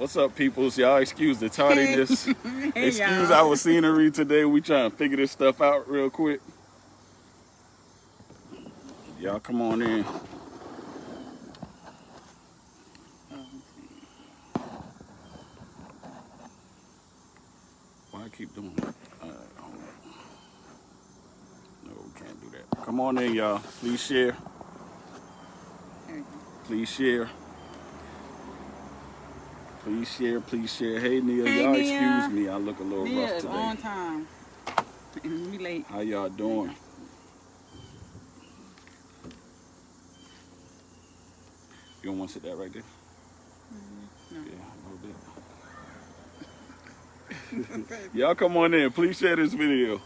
What's up, peoples? Y'all excuse the tardiness. Hey, Excuse y'all. our scenery today. We trying to figure this stuff out real quick. Y'all come on in. Why I keep doing that? Hold on. No, we can't do that. Come on in, y'all. Please share. Please share. Please share. Please share. Hey, Nia. Hey, Y'all Nia. excuse me. I look a little Nia rough is today. on time. We late. How y'all doing? You don't want to sit that right there? No. Yeah, a little bit. Y'all come on in. Please share this video.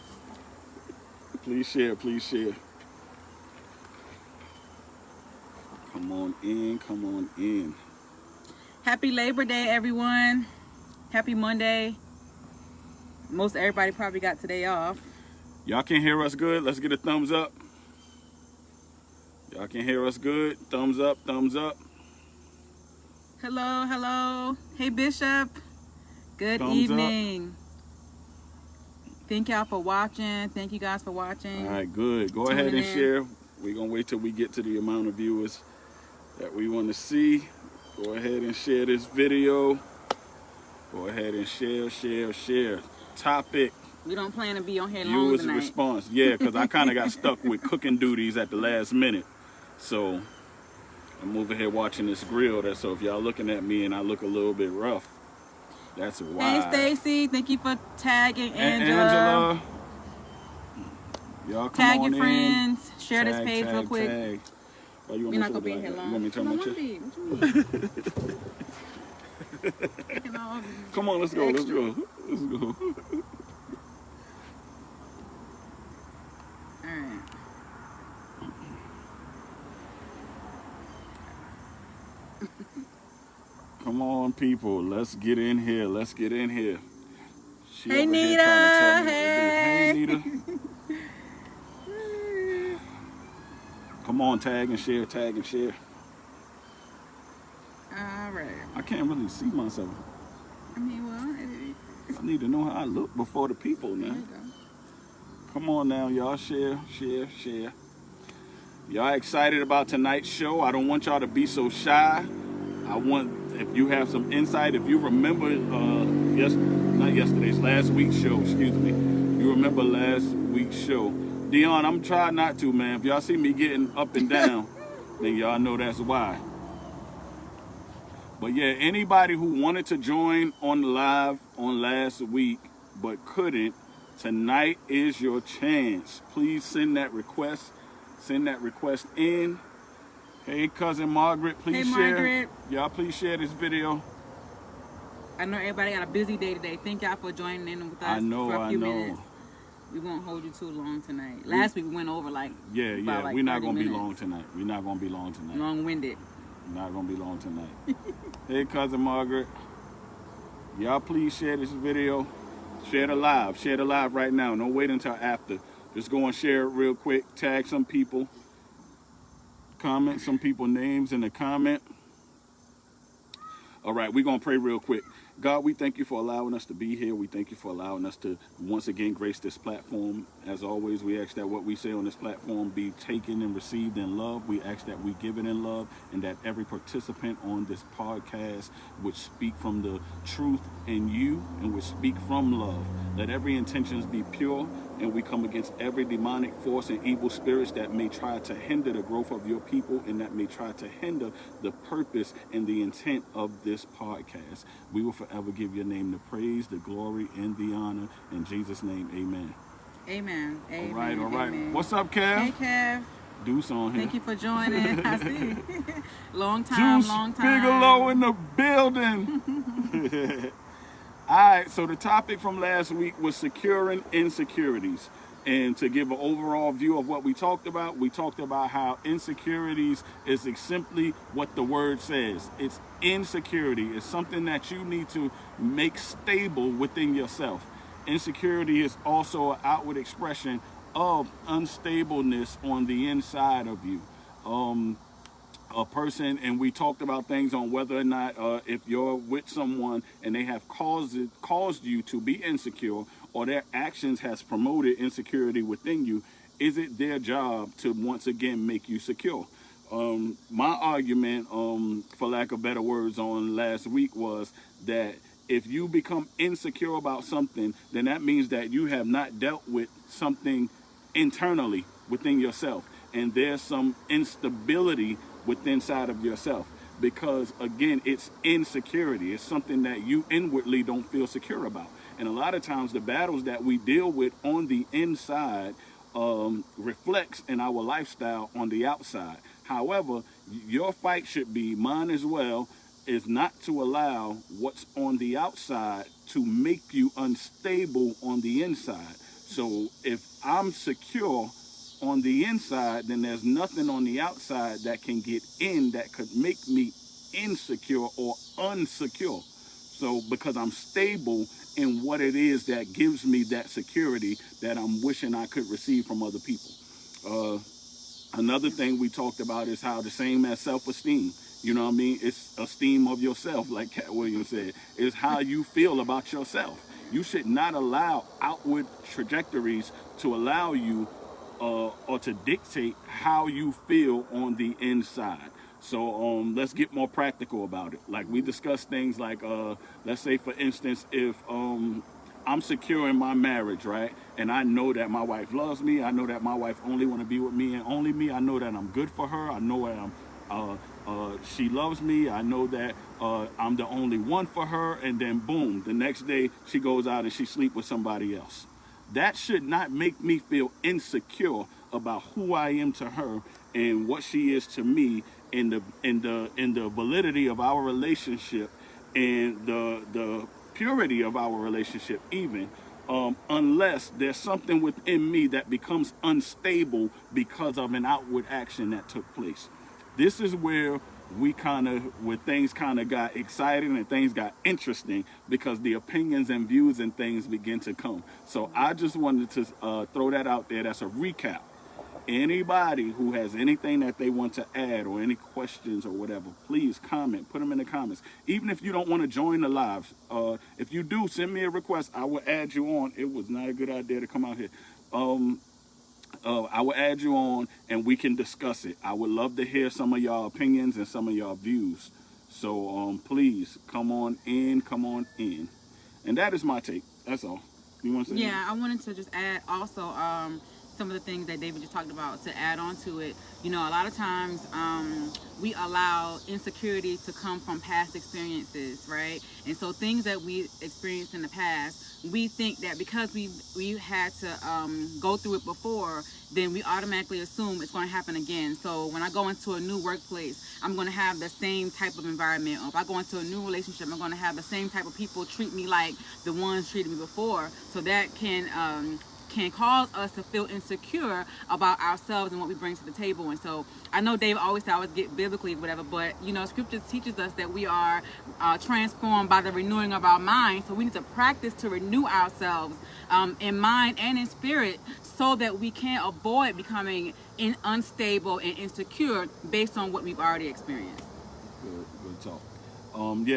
Please share. Please share. Come on in. Come on in. Happy Labor Day, everyone. Happy Monday. Most everybody probably got today off. Y'all can hear us good? Let's get a thumbs up. Y'all can hear us good? Thumbs up, thumbs up. Hello, hello. Hey, Bishop. Good Thumbs evening. Thank y'all for watching. Thank you guys for watching. All right, good. Go ahead and share. We're going to wait till we get to the amount of viewers that we want to see. Go ahead and share this video. Go ahead and share. Topic. We don't plan to be on here long Viewers' tonight. response. Yeah, because I kind of got stuck with cooking duties at the last minute. So I'm over here watching this grill. So if y'all looking at me and I look a little bit rough, that's why. Hey, Stacy. Thank you for tagging Angela. Angela. Y'all come Tag on your friends. in. Share this page real quick. Tag. Oh, We're not going to be in here long. You want me to turn my chair? What you mean? Come on, let's go. Let's go. Let's go. All right. Come on, people. Let's get in here. Let's get in here. She Hey, over here Nita. trying to tell me Hey. Hey, Nita. Come on, tag and share, tag and share. All right. I can't really see myself. I mean, well, I need to know how I look before the people now. there you go. Come on now, y'all. Share. Y'all excited about tonight's show? I don't want y'all to be so shy. I want, if you have some insight, if you remember, last week's show, excuse me. You remember last week's show. Dion, I'm trying not to, man. If y'all see me getting up and down, then y'all know that's why. But yeah, anybody who wanted to join on live on last week but couldn't, tonight is your chance. Please send that request. Send that request in. Hey, cousin Margaret, please share. Margaret. Y'all, please share this video. I know everybody got a busy day today. Thank y'all for joining in with us for a few minutes. We won't hold you too long tonight. Last week we went over like we're not gonna be long tonight. We're not gonna be long tonight. Long-winded. Not gonna be long tonight. Hey, cousin Margaret. Y'all please share this video. Share the live. Share the live right now. Don't wait until after. Just go and share it real quick. Tag some people. Comment some people's names in the comment. All right, we're going to pray real quick. God, we thank you for allowing us to be here. We thank you for allowing us to once again grace this platform. As always, we ask that what we say on this platform be taken and received in love. We ask that we give it in love, and that every participant on this podcast would speak from the truth in you and would speak from love. Let every intentions be pure, and we come against every demonic force and evil spirits that may try to hinder the growth of your people and that may try to hinder the purpose and the intent of this podcast. We will forever give your name the praise, the glory, and the honor. In Jesus' name, amen. Amen. All right. Amen. What's up, Kev? Hey, Kev. Deuce on here. Thank you for joining. I see. Long time. Bigelow in the building. All right, so the topic from last week was securing insecurities. And to give an overall view of what we talked about how insecurities is simply what the word says. It's insecurity. It's something that you need to make stable within yourself. Insecurity is also an outward expression of unstableness on the inside of you. a person, and we talked about things on whether or not if you're with someone and they have caused you to be insecure, or their actions has promoted insecurity within you, is it their job to once again make you secure? My argument, for lack of better words, on last week was that if you become insecure about something, then that means that you have not dealt with something internally within yourself, and there's some instability within inside of yourself, because again, it's insecurity. It's something that you inwardly don't feel secure about, and a lot of times the battles that we deal with on the inside reflects in our lifestyle on the outside. However, your fight should be, mine as well, is not to allow what's on the outside to make you unstable on the inside. So if I'm secure on the inside, then there's nothing on the outside that can get in that could make me insecure or unsecure. So because I'm stable in what it is that gives me that security that I'm wishing I could receive from other people. Another thing we talked about is how the same as self-esteem, you know what I mean? It's esteem of yourself, like Cat Williams said. It's how you feel about yourself. You should not allow outward trajectories to allow you or to dictate how you feel on the inside. So let's get more practical about it. Like we discussed things like, let's say for instance, if I'm secure in my marriage, right? And I know that my wife loves me. I know that my wife only want to be with me and only me. I know that I'm good for her. I know that she loves me. I know that I'm the only one for her. And then boom, the next day she goes out and she sleeps with somebody else. That should not make me feel insecure about who I am to her and what she is to me, in the validity of our relationship and the purity of our relationship, even unless there's something within me that becomes unstable because of an outward action that took place. This is where things kind of got exciting and things got interesting, because the opinions and views and things begin to come. So I just wanted to throw that out there. That's a recap. Anybody who has anything that they want to add or any questions or whatever, please comment, put them in the comments. Even if you don't want to join the live, if you do, send me a request. I will add you on. It was not a good idea to come out here. I will add you on and we can discuss it. I would love to hear some of y'all opinions and some of y'all views. So please come on in. And that is my take. That's all. You want to say anything? I wanted to just add also some of the things that David just talked about, to add on to it. You know, a lot of times we allow insecurity to come from past experiences, right? And so things that we experienced in the past, we think that because we had to go through it before, then we automatically assume it's going to happen again. So when I go into a new workplace, I'm going to have the same type of environment. Or if I go into a new relationship, I'm going to have the same type of people treat me like the ones treated me before. So that can cause us to feel insecure about ourselves and what we bring to the table. And so I know Dave always says, I always get biblically whatever, but you know, scripture teaches us that we are transformed by the renewing of our mind. So we need to practice to renew ourselves in mind and in spirit, so that we can avoid becoming unstable and insecure based on what we've already experienced. Good talk.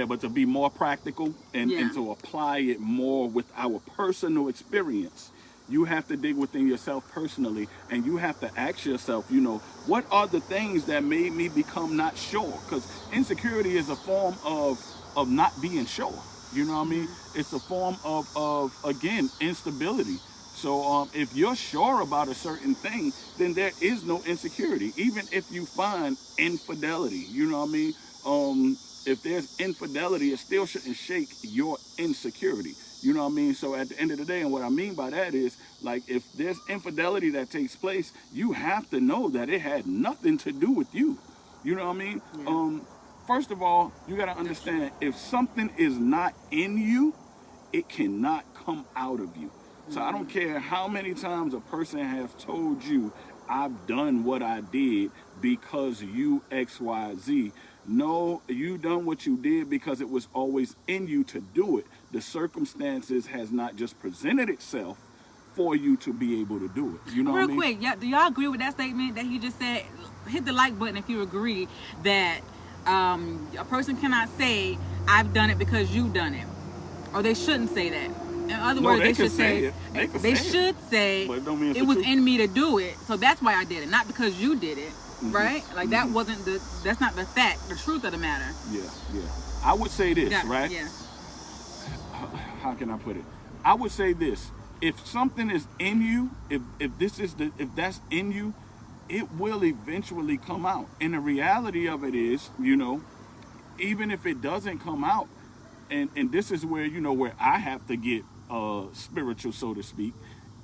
But to be more practical and to apply it more with our personal experience, you have to dig within yourself personally, and you have to ask yourself, you know, what are the things that made me become not sure? Because insecurity is a form of not being sure. You know what I mean? It's a form of again, instability. So if you're sure about a certain thing, then there is no insecurity. Even if you find infidelity, you know what I mean? If there's infidelity, it still shouldn't shake your insecurity. You know what I mean? So at the end of the day, and what I mean by that is, like, if there's infidelity that takes place, you have to know that it had nothing to do with you. You know what I mean? Yeah. First of all, you got to understand, if something is not in you, it cannot come out of you. So I don't care how many times a person has told you, I've done what I did because you X, Y, Z. No, you done what you did because it was always in you to do it. The circumstances has not just presented itself for you to be able to do it. You know what I Real mean? quick, do y'all agree with that statement that he just said? Hit the like button if you agree that a person cannot say, I've done it because you've done it. Or they shouldn't say that. In other words, they should say, but it don't mean it's it the was truth. in me to do it, so that's why I did it, not because you did it, right? Like that wasn't that's not the fact, the truth of the matter. Yeah. I would say this, right? Yeah. How can I put it? I would say this: if something is in you, if that's in you, it will eventually come out. And the reality of it is, even if it doesn't come out, and this is where where I have to get spiritual, so to speak.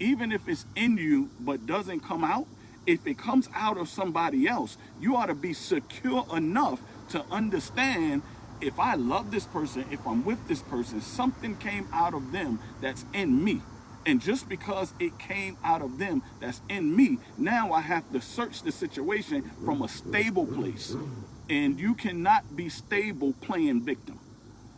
Even if it's in you but doesn't come out, if it comes out of somebody else, you ought to be secure enough to understand, if I love this person, if I'm with this person, something came out of them that's in me. And just because it came out of them that's in me, now I have to search the situation from a stable place. And you cannot be stable playing victim.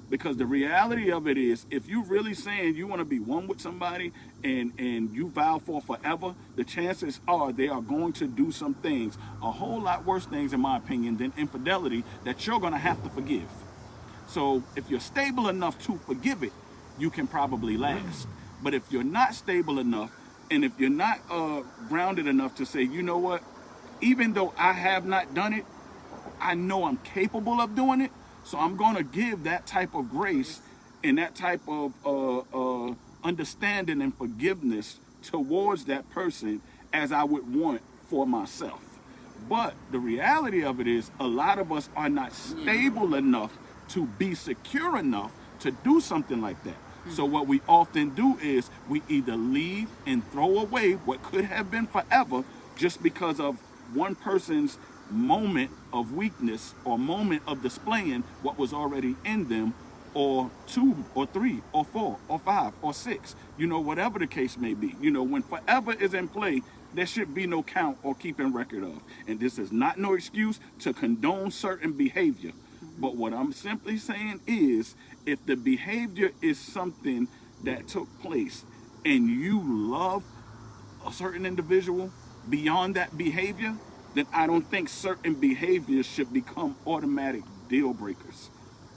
Because the reality of it is, if you really saying you want to be one with somebody and you vow for forever, the chances are they are going to do some things, a whole lot worse things in my opinion than infidelity, that you're going to have to forgive. So if you're stable enough to forgive it, you can probably last. But if you're not stable enough, and if you're not grounded enough to say, you know what, even though I have not done it, I know I'm capable of doing it. So I'm going to give that type of grace and that type of understanding and forgiveness towards that person as I would want for myself. But the reality of it is, a lot of us are not stable enough to be secure enough to do something like that. So what we often do is we either leave and throw away what could have been forever just because of one person's moment of weakness or moment of displaying what was already in them, or 2 or 3 or 4 or 5 or 6, whatever the case may be. When forever is in play, there should be no count or keeping record of. And this is not no excuse to condone certain behavior. But what I'm simply saying is, if the behavior is something that took place and you love a certain individual beyond that behavior, then I don't think certain behaviors should become automatic deal breakers.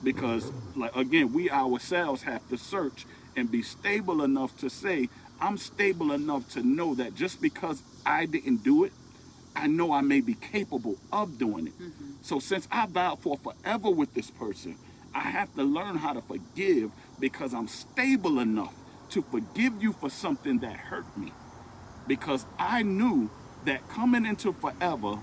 Because, again, we ourselves have to search and be stable enough to say, I'm stable enough to know that just because I didn't do it, I know I may be capable of doing it. So since I vowed for forever with this person, I have to learn how to forgive, because I'm stable enough to forgive you for something that hurt me. Because I knew that coming into forever,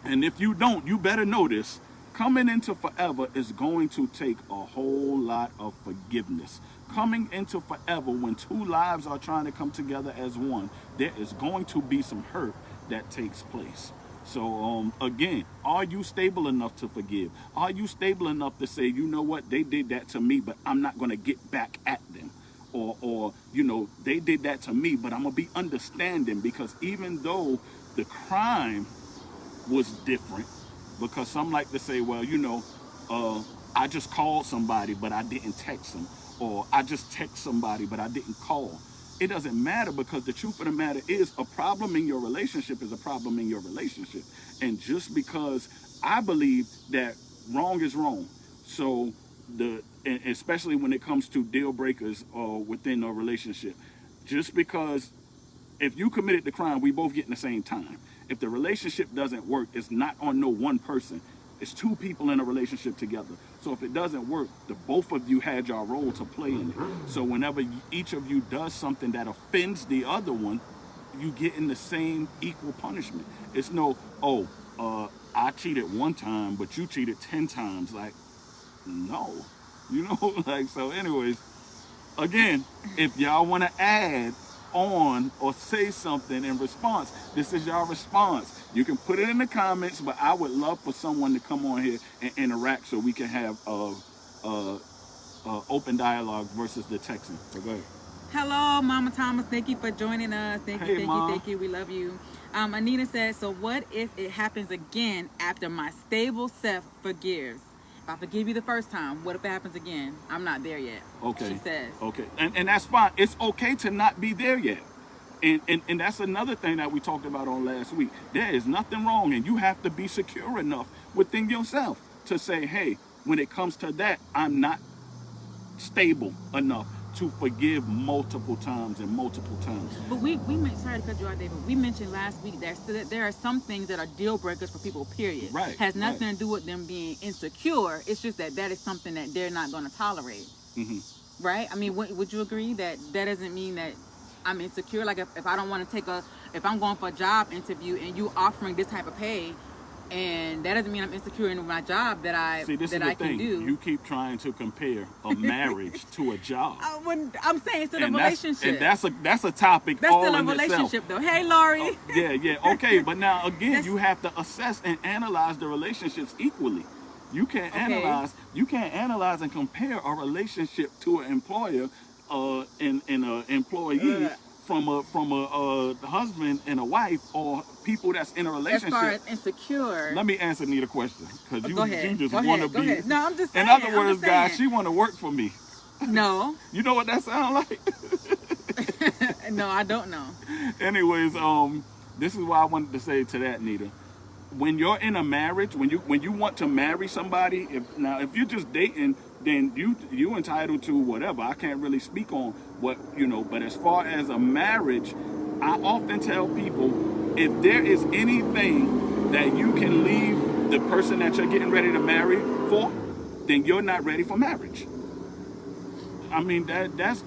and if you don't, you better know this, coming into forever is going to take a whole lot of forgiveness. Coming into forever, when two lives are trying to come together as one, there is going to be some hurt that takes place. So again, are you stable enough to forgive? Are you stable enough to say, you know what, they did that to me, but I'm not going to get back at them? Or they did that to me, but I'm going to be understanding, because even though the crime was different, because some like to say, well, I just called somebody, but I didn't text them. Or I just text somebody, but I didn't call. It doesn't matter, because the truth of the matter is, a problem in your relationship is a problem in your relationship. And just because I believe that wrong is wrong, so and especially when it comes to deal breakers within a relationship, just because if you committed the crime, we both get in the same time. If the relationship doesn't work, it's not on no one person. It's two people in a relationship together. So if it doesn't work, the both of you had your role to play in it. So whenever each of you does something that offends the other one, you get in the same equal punishment. It's no, I cheated one time, but you cheated 10 times. Like, no. So anyways, again, if y'all want to add on or say something in response, this is your response. You can put it in the comments, but I would love for someone to come on here and interact so we can have open dialogue versus the texting. So go ahead. Hello, Mama Thomas. Thank you for joining us. Thank you. We love you. Anita says, so what if it happens again after my stable self forgives? If I forgive you the first time, what if it happens again? I'm not there yet. Okay. She says. Okay. And that's fine. It's okay to not be there yet. And that's another thing that we talked about on last week. There is nothing wrong, and you have to be secure enough within yourself to say, hey, when it comes to that, I'm not stable enough to forgive multiple times and multiple times. But sorry to cut you out, David. We mentioned last week that there are some things that are deal breakers for people, period. Right. Has nothing to do with them being insecure. It's just that is something that they're not going to tolerate. Mm-hmm. Right? I mean, would you agree that doesn't mean that I'm insecure? Like if I don't want to if I'm going for a job interview and you offering this type of pay, and that doesn't mean I'm insecure in my job that I can do. You keep trying to compare a marriage to a job. I'm saying it's still a relationship. And that's a topic that's all still a in relationship itself. though. Hey, Lori. Yeah. Okay, but now again, you have to assess and analyze the relationships equally. You can't analyze and compare a relationship to an employer and an employee from a husband and a wife, or people that's in a relationship. As far as insecure. Let me answer Nita question, because you just want to be. Ahead. No, I'm just saying. In other words, guys, she want to work for me. No. You know what that sounds like? No, I don't know. Anyways, this is why I wanted to say to that, Nita. When you're in a marriage, when you want to marry somebody, if you're just dating, then you entitled to whatever. I can't really speak on what, but as far as a marriage, I often tell people, if there is anything that you can leave the person that you're getting ready to marry for, then you're not ready for marriage. I mean, that's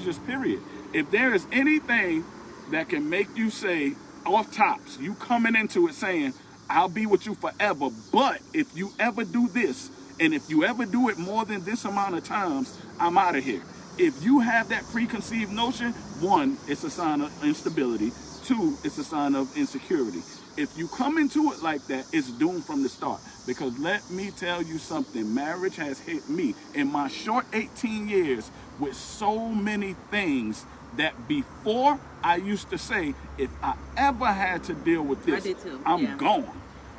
just period. If there is anything that can make you say, off tops, you coming into it saying, I'll be with you forever, but if you ever do this, and if you ever do it more than this amount of times, I'm out of here. If you have that preconceived notion, one, it's a sign of instability. Two, it's a sign of insecurity. If you come into it like that, it's doomed from the start. Because let me tell you something, marriage has hit me in my short 18 years with so many things that before I used to say, if I ever had to deal with this, I'm gone.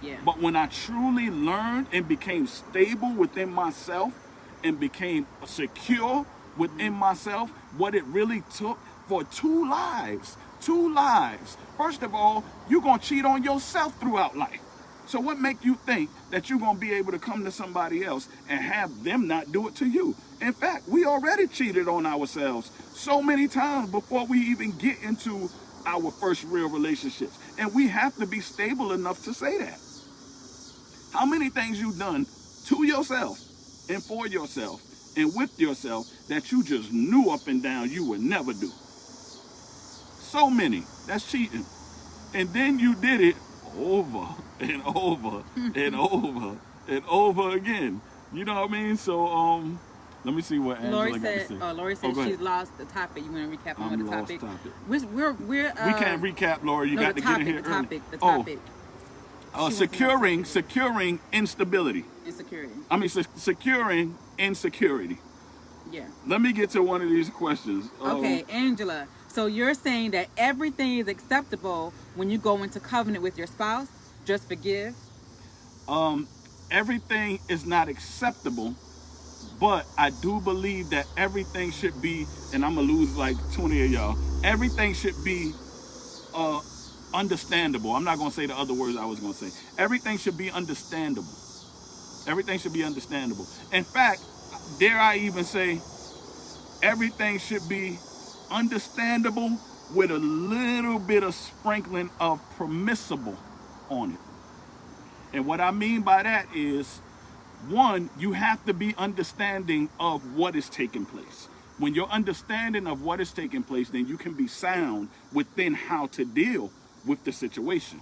Yeah. But when I truly learned and became stable within myself and became secure within myself, what it really took for two lives. First of all, you're going to cheat on yourself throughout life. So what make you think that you're going to be able to come to somebody else and have them not do it to you? In fact, we already cheated on ourselves so many times before we even get into our first real relationships. And we have to be stable enough to say that. How many things you've done to yourself and for yourself and with yourself that you just knew up and down you would never do? So many. That's cheating. And then you did it over and over and over and over again. You know what I mean? So let me see what Angela got to say. Lori said she's lost the topic. You want to recap on the topic? We can't recap, Lori. You got to get in here early. The topic. Securing instability. Insecurity. I mean, securing insecurity. Yeah. Let me get to one of these questions. Okay, Angela. So you're saying that everything is acceptable when you go into covenant with your spouse? Just forgive? Everything is not acceptable, but I do believe that everything should be, and I'm going to lose like 20 of y'all, everything should be understandable. I'm not going to say the other words I was going to say. Everything should be understandable. Everything should be understandable. In fact, dare I even say, everything should be understandable with a little bit of sprinkling of permissible on it. And what I mean by that is, one, you have to be understanding of what is taking place. When you're understanding of what is taking place, then you can be sound within how to deal with the situation.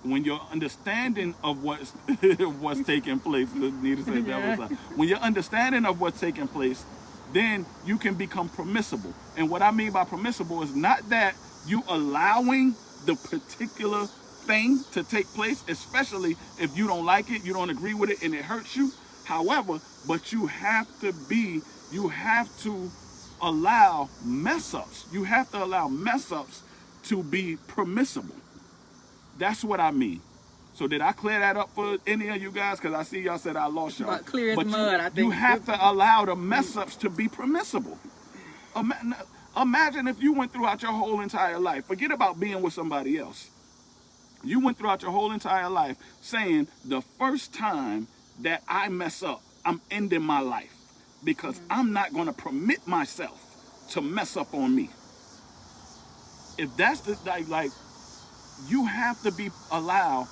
When you're understanding of what's taking place, when you're understanding of what's taking place, then you can become permissible. And what I mean by permissible is not that you allowing the particular thing to take place, especially if you don't like it, you don't agree with it, and it hurts you. However, but you have to allow mess-ups. You have to allow mess-ups to be permissible. That's what I mean. So did I clear that up for any of you guys? Because I see y'all said I lost y'all. But clear as mud, I think. You have to allow the mess ups to be permissible. Imagine if you went throughout your whole entire life. Forget about being with somebody else. You went throughout your whole entire life saying the first time that I mess up, I'm ending my life because I'm not going to permit myself to mess up on me. If that's the like, you have to be allow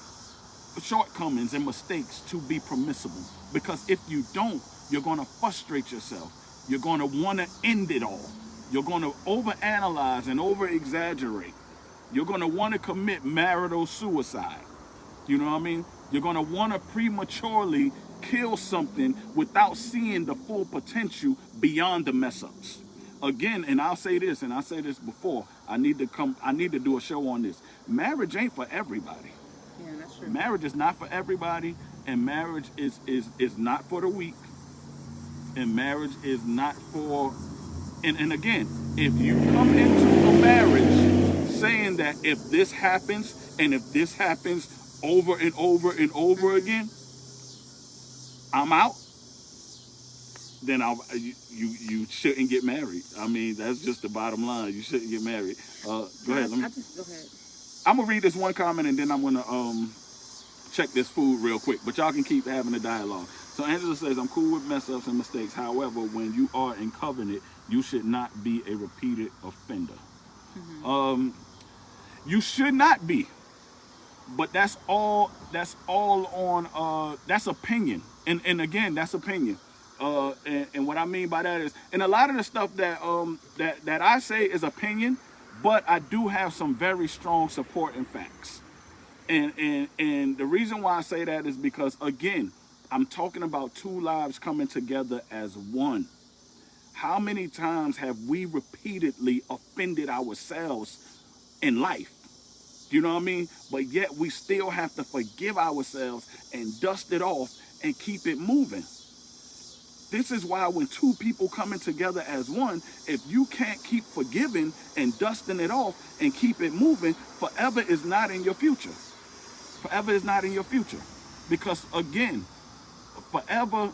shortcomings and mistakes to be permissible, because if you don't, you're going to frustrate yourself. You're going to want to end it all. You're going to overanalyze and over-exaggerate. You're going to want to commit marital suicide. You know what I mean? You're going to want to prematurely kill something without seeing the full potential beyond the mess-ups. Again, and I'll say this, and I say this before, I need to do a show on this. Marriage ain't for everybody. Yeah, that's true. Marriage is not for everybody, and marriage is not for the weak, and marriage is not for, and again, if you come into a marriage saying that if this happens and if this happens over and over and over again, I'm out, then you shouldn't get married. I mean, that's just the bottom line. You shouldn't get married. Go ahead. Go ahead. I'm gonna read this one comment and then I'm gonna check this food real quick. But y'all can keep having the dialogue. So Angela says, I'm cool with mess ups and mistakes. However, when you are in covenant, you should not be a repeated offender. You should not be. But that's all on that's opinion. And again, that's opinion. And what I mean by that is, and a lot of the stuff that I say is opinion, but I do have some very strong supporting facts. And the reason why I say that is because, again, I'm talking about two lives coming together as one. How many times have we repeatedly offended ourselves in life? You know what I mean? But yet we still have to forgive ourselves and dust it off and keep it moving. This is why when two people coming together as one, if you can't keep forgiving and dusting it off and keep it moving, forever is not in your future. Forever is not in your future. Because again, forever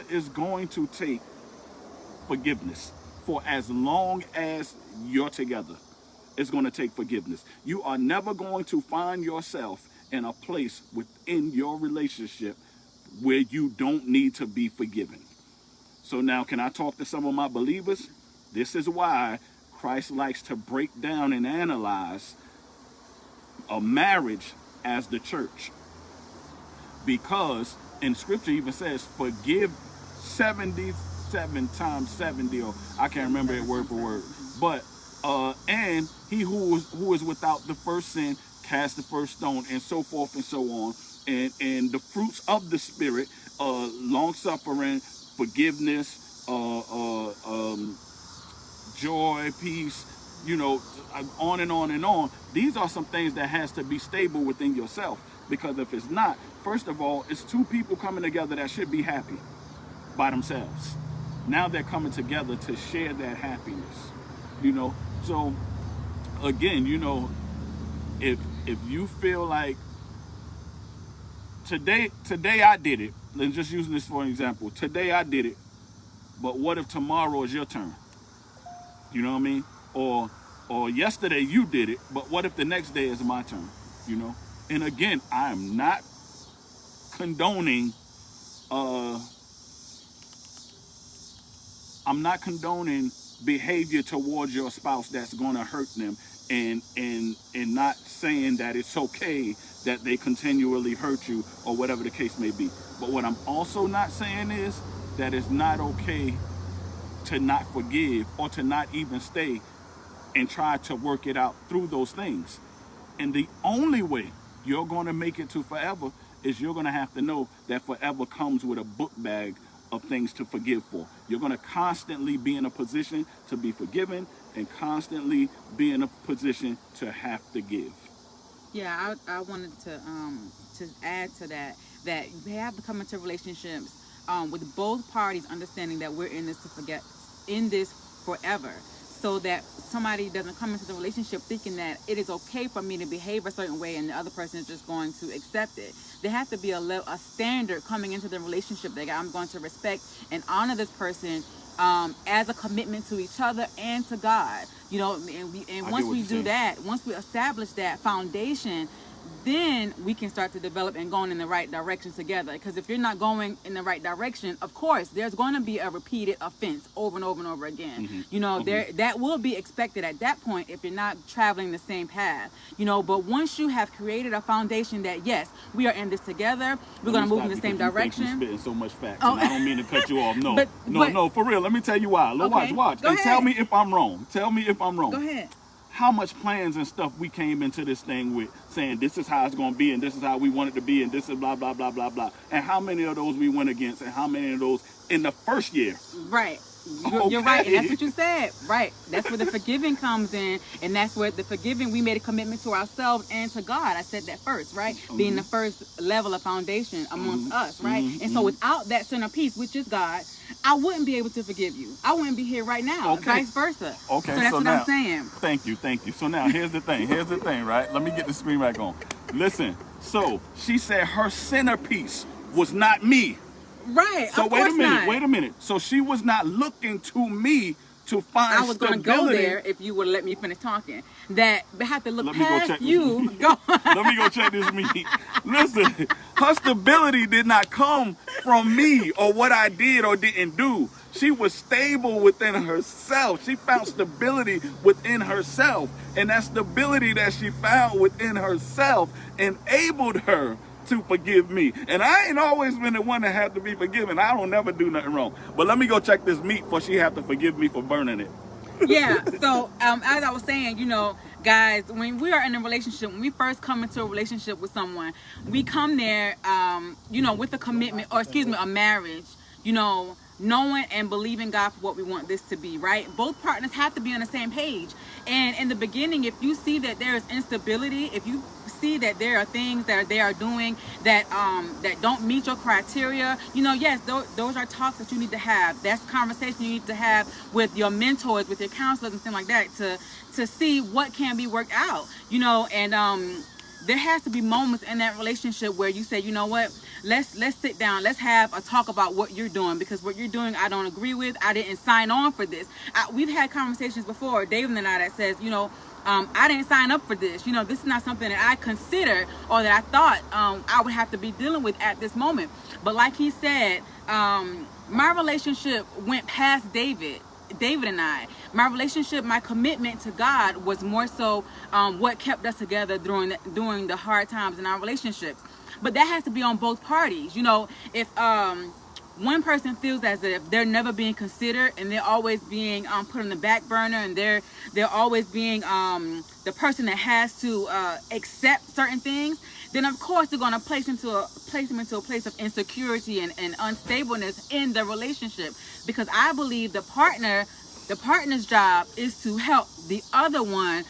is going to take forgiveness. For as long as you're together, it's going to take forgiveness. You are never going to find yourself in a place within your relationship where you don't need to be forgiven. So now, can I talk to some of my believers? This is why Christ likes to break down and analyze a marriage as the church. Because, and scripture even says, forgive 77 times 70, or I can't remember it word for word. But, and he who is without the first sin, cast the first stone, and so forth and so on. And the fruits of the Spirit, long-suffering, forgiveness, joy, peace, on and on and on. These are some things that has to be stable within yourself. Because if it's not, first of all, it's two people coming together that should be happy by themselves. Now they're coming together to share that happiness. So again, if you feel like today I did it, let's just using this for an example. Today I did it, but what if tomorrow is your turn? You know what I mean? Or yesterday you did it, but what if the next day is my turn? And again, I am not condoning behavior towards your spouse that's going to hurt them, and not saying that it's okay that they continually hurt you or whatever the case may be. But what I'm also not saying is that it's not okay to not forgive or to not even stay and try to work it out through those things. And the only way you're going to make it to forever is you're going to have to know that forever comes with a book bag of things to forgive for. You're going to constantly be in a position to be forgiven and constantly be in a position to have to give. Yeah, I wanted to add to that we have to come into relationships with both parties understanding that we're in this forever. so that somebody doesn't come into the relationship thinking that it is okay for me to behave a certain way and the other person is just going to accept it. There has to be a standard coming into the relationship that I'm going to respect and honor this person as a commitment to each other and to God. You know, and once we do that, once we establish that foundation, then we can start to develop and going in the right direction together. Because if you're not going in the right direction, of course, there's going to be a repeated offense over and over and over again. You know, that will be expected at that point if you're not traveling the same path. You know, but once you have created a foundation that, yes, we are in this together, we're going to move in the same direction. You're spitting so much facts, and I don't mean to cut you off. No, but, no, for real. Let me tell you why. Watch. Go And ahead. tell me if I'm wrong. Tell me if I'm wrong. Go ahead. How much plans and stuff we came into this thing with, saying this is how it's going to be and this is how we want it to be and this is blah, blah, blah, blah, blah. And how many of those we went against and how many of those in the first year? Right. You're right. And that's what you said. Right. That's where the forgiving comes in. And that's where the forgiving, we made a commitment to ourselves and to God. I said that first, right? Being the first level of foundation amongst us, right? And so without that centerpiece, which is God, I wouldn't be able to forgive you. I wouldn't be here right now. Vice versa. Okay. So that's what now, I'm saying. Thank you. So now here's the thing. Right? Let me get the screen back on. Listen. So she said her centerpiece was not me. Right. So wait a minute. So she was not looking to me to find I was going to go there if you would let me finish talking. That I have to look past you. Go. Let me go check this meat. Listen, her stability did not come from me or what I did or didn't do. She was stable within herself. She found stability within herself. And that stability that she found within herself enabled her to forgive me. And I ain't always been the one that had to be forgiven. I don't never do nothing wrong. But let me go check this meat before she have to forgive me for burning it. Yeah. So as I was saying, you know, guys, when we are in a relationship, when we first come into a relationship with someone, we come there, you know, with a commitment, or excuse me, a marriage, you know, knowing and believing God for what we want this to be, right? Both partners have to be on the same page. And in the beginning, if you see that there is instability, if you see that there are things that they are doing that don't meet your criteria, you know, yes, those are talks that you need to have. That's conversation you need to have with your mentors, with your counselors and things like that to see what can be worked out, you know. And there has to be moments in that relationship where you say, you know what, let's sit down, let's have a talk about what you're doing, because what you're doing I don't agree with. I didn't sign on for this. We've had conversations before, David and I, that says, you know, I didn't sign up for this. You know, this is not something that I consider or that I thought I would have to be dealing with at this moment. But like he said, my relationship went past David and I. My relationship, my commitment to God was more so what kept us together during the hard times in our relationships. But that has to be on both parties. You know, if one person feels as if they're never being considered and they're always being put on the back burner, and they're always being the person that has to accept certain things, then of course they're going to place them into a place of insecurity and unstableness in the relationship. Because I believe the partner's job is to help the other one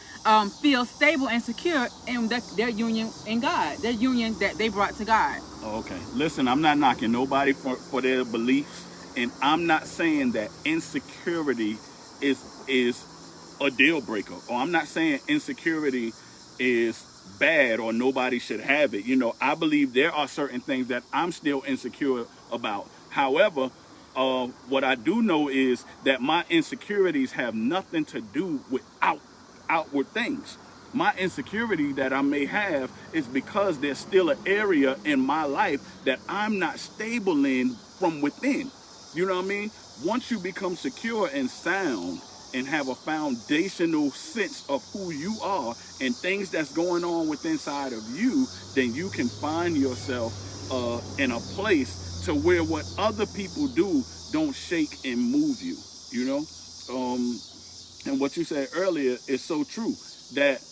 feel stable and secure in their union in God, their union that they brought to God. Okay. Listen, I'm not knocking nobody for their beliefs, and I'm not saying that insecurity is a deal breaker, or I'm not saying insecurity is bad or nobody should have it. You know, I believe there are certain things that I'm still insecure about. However, what I do know is that my insecurities have nothing to do with outward things. My insecurity that I may have is because there's still an area in my life that I'm not stable in from within. You know what I mean? Once you become secure and sound and have a foundational sense of who you are and things that's going on within inside of you, then you can find yourself in a place to where what other people do don't shake and move you, you know? And what you said earlier is so true, that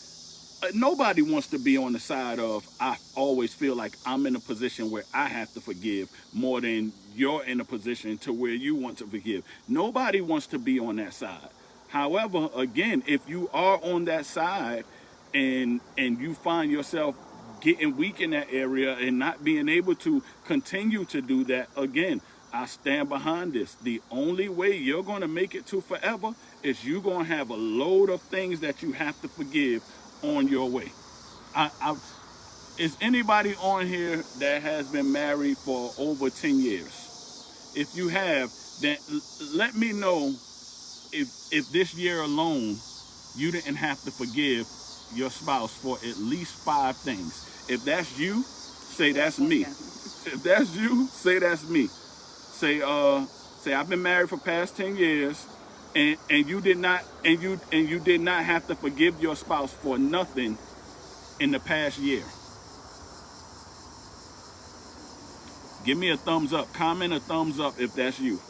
nobody wants to be on the side of, I always feel like I'm in a position where I have to forgive more than you're in a position to where you want to forgive. Nobody wants to be on that side. However, again, if you are on that side and you find yourself getting weak in that area and not being able to continue to do that, again, I stand behind this. The only way you're going to make it to forever is you're going to have a load of things that you have to forgive on your way. Is anybody on here that has been married for over 10 years? If you have, then let me know if this year alone you didn't have to forgive your spouse for at least 5 things. If that's you, say that's me. If that's you, say that's me. Say I've been married for past 10 years, and you did not have to forgive your spouse for nothing in the past year. Give me a thumbs up. Comment a thumbs up if that's you.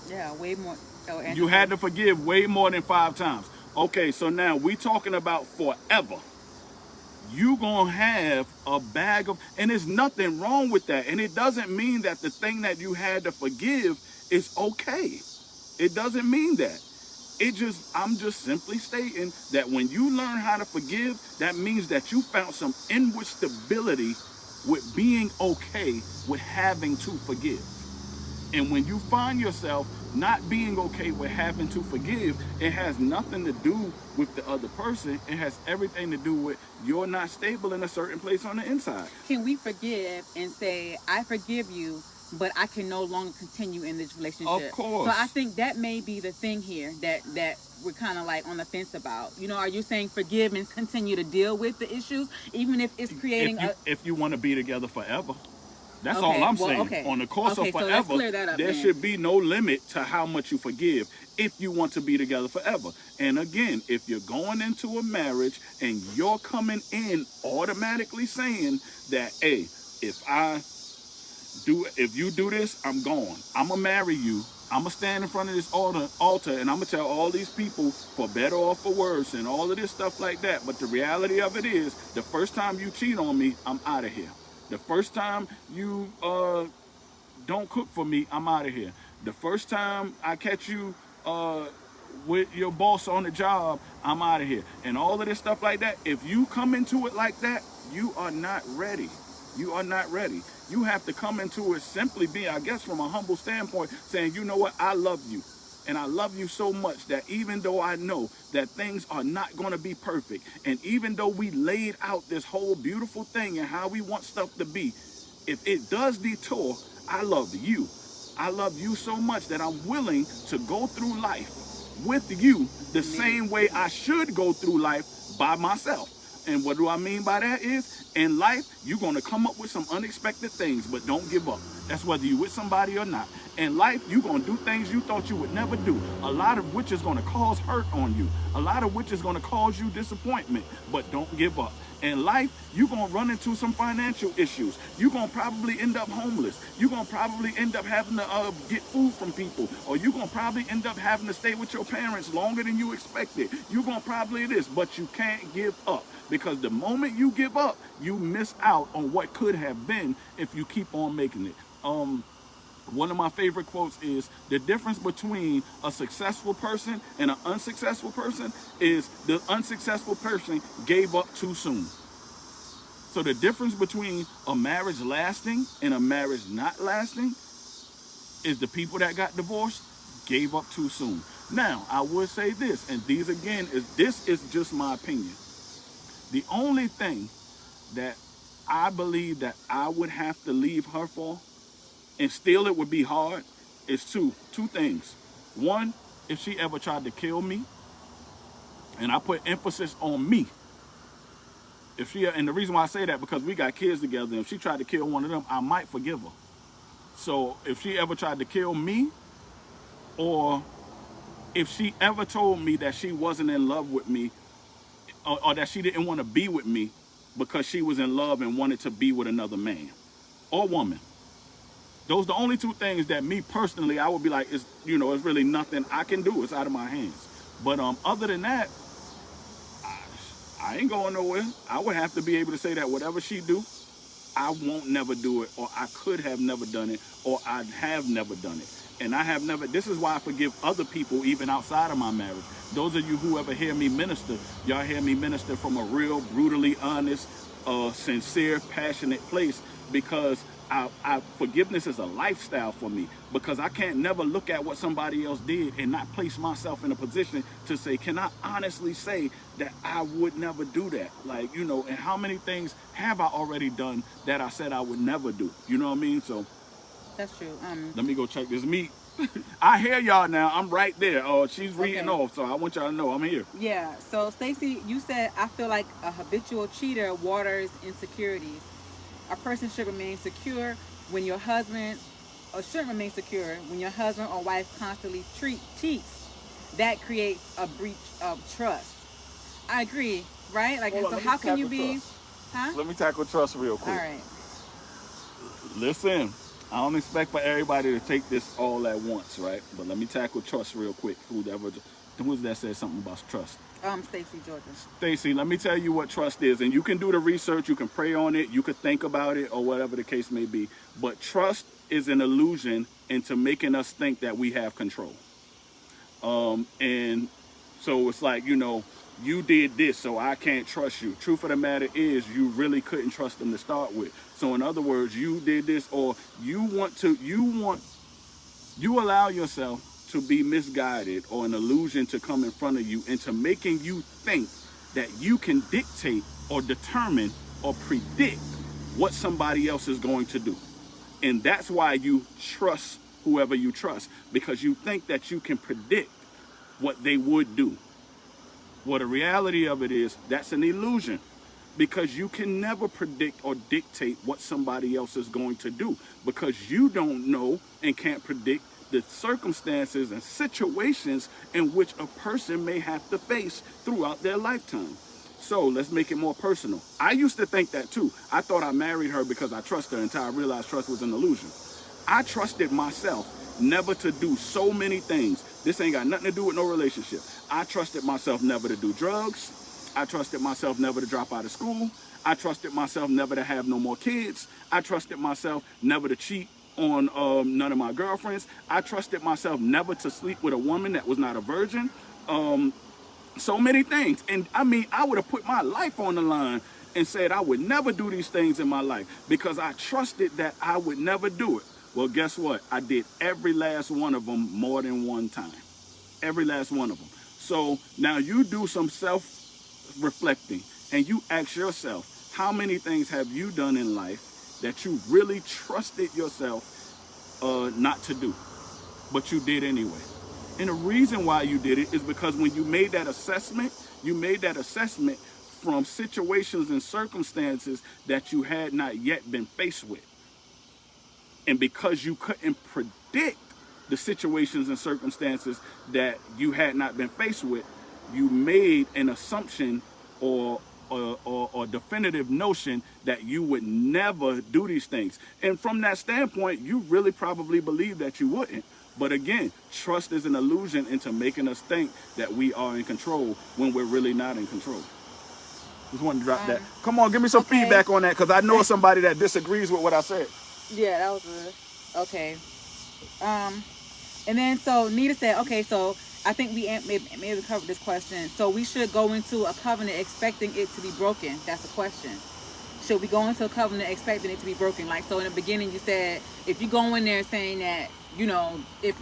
Yeah, way more. Oh, you had to forgive way more than 5 times. Okay, so now we talking about forever. You gonna have a bag of, and there's nothing wrong with that. And it doesn't mean that the thing that you had to forgive is okay. It doesn't mean that. I'm just simply stating that when you learn how to forgive, that means that you found some inward stability with being okay with having to forgive. And when you find yourself not being okay with having to forgive, it has nothing to do with the other person. It has everything to do with you're not stable in a certain place on the inside. Can we forgive and say, I forgive you, but I can no longer continue in this relationship? Of course. So I think that may be the thing here that we're kind of like on the fence about. You know, are you saying forgive and continue to deal with the issues, even if it's creating if you want to be together forever? That's okay, all I'm well, saying. Okay. On the course okay, of forever, so there then. Should be no limit to how much you forgive if you want to be together forever. And again, if you're going into a marriage and you're coming in automatically saying that, hey, if you do this, I'm gone. I'm going to marry you. I'm going to stand in front of this altar and I'm going to tell all these people, for better or for worse, and all of this stuff like that. But the reality of it is, the first time you cheat on me, I'm out of here. The first time you don't cook for me, I'm out of here. The first time I catch you with your boss on the job, I'm out of here. And all of this stuff like that, if you come into it like that, you are not ready. You are not ready. You have to come into it simply being, I guess, from a humble standpoint, saying, you know what, I love you. And I love you so much that even though I know that things are not going to be perfect, and even though we laid out this whole beautiful thing and how we want stuff to be, if it does detour, I love you. I love you so much that I'm willing to go through life with you the same way I should go through life by myself. And what do I mean by that is, in life, you're going to come up with some unexpected things, but don't give up. That's whether you're with somebody or not. In life, you're going to do things you thought you would never do, a lot of which is going to cause hurt on you, a lot of which is going to cause you disappointment, but don't give up. In life, you're going to run into some financial issues. You're going to probably end up homeless. You're going to probably end up having to get food from people, or you're going to probably end up having to stay with your parents longer than you expected. You're going to probably this, but you can't give up. Because the moment you give up, you miss out on what could have been if you keep on making it. One of my favorite quotes is, the difference between a successful person and an unsuccessful person is the unsuccessful person gave up too soon. So the difference between a marriage lasting and a marriage not lasting is the people that got divorced gave up too soon. Now, I would say this, and this is just my opinion. The only thing that I believe that I would have to leave her for, and still it would be hard, is two things. One, if she ever tried to kill me, and I put emphasis on me. And the reason why I say that, because we got kids together, and if she tried to kill one of them, I might forgive her. So if she ever tried to kill me, or if she ever told me that she wasn't in love with me, or that she didn't want to be with me because she was in love and wanted to be with another man or woman. Those are the only 2 things that me personally, I would be like, it's really nothing I can do. It's out of my hands. But other than that, I ain't going nowhere. I would have to be able to say that whatever she do, I won't never do it, or I could have never done it, or I have never done it. And I have never, this is why I forgive other people even outside of my marriage. Those of you who ever hear me minister, y'all hear me minister from a real, brutally honest, sincere, passionate place, because forgiveness is a lifestyle for me, because I can't never look at what somebody else did and not place myself in a position to say, can I honestly say that I would never do that? Like, you know, and how many things have I already done that I said I would never do? You know what I mean? So That's true. let me go check this meat. I hear y'all now. I'm right there. Oh, she's reading Okay. off, so I want y'all to know I'm here. Yeah. So Stacy, you said, I feel like a habitual cheater waters insecurities. A person should remain secure when your husband, or should remain secure when your husband or wife constantly cheats. That creates a breach of trust. I agree, right? Like, Hold on, so let me how can you tackle be, trust. huh? Let me tackle trust real All quick. right. Listen, I don't expect for everybody to take this all at once, right? But let me tackle trust real quick. Who's that said something about trust? Stacy, Georgia. Stacy, let me tell you what trust is. And you can do the research, you can pray on it, you can think about it, or whatever the case may be. But trust is an illusion into making us think that we have control. And so it's like, you know, you did this, so I can't trust you. Truth of the matter is, you really couldn't trust them to start with. So in other words, you did this, or you allow yourself to be misguided, or an illusion to come in front of you into making you think that you can dictate or determine or predict what somebody else is going to do. And that's why you trust whoever you trust, because you think that you can predict what they would do. Well, the reality of it is, that's an illusion, because you can never predict or dictate what somebody else is going to do, because you don't know and can't predict the circumstances and situations in which a person may have to face throughout their lifetime. So let's make it more personal. I used to think that too. I thought I married her because I trust her, until I realized trust was an illusion. I trusted myself never to do so many things. This ain't got nothing to do with no relationship. I trusted myself never to do drugs. I trusted myself never to drop out of school. I trusted myself never to have no more kids. I trusted myself never to cheat on none of my girlfriends. I trusted myself never to sleep with a woman that was not a virgin. So many things. And I mean, I would have put my life on the line and said I would never do these things in my life, because I trusted that I would never do it. Well, guess what? I did every last one of them more than one time. Every last one of them. So now you do some self-reflecting and you ask yourself, how many things have you done in life that you really trusted yourself not to do, but you did anyway? And the reason why you did it is because when you made that assessment from situations and circumstances that you had not yet been faced with. And because you couldn't predict the situations and circumstances that you had not been faced with, you made an assumption or definitive notion that you would never do these things. And from that standpoint, you really probably believe that you wouldn't. But again, trust is an illusion into making us think that we are in control when we're really not in control. Just wanted to drop that. Come on, give me some feedback on that, because I know somebody that disagrees with what I said. Yeah, that was good. Okay. And then so Nita said, okay, so I think we maybe covered this question. So we should go into a covenant expecting it to be broken. That's a question. Should we go into a covenant expecting it to be broken? Like, so in the beginning you said, if you go in there saying that, you know, if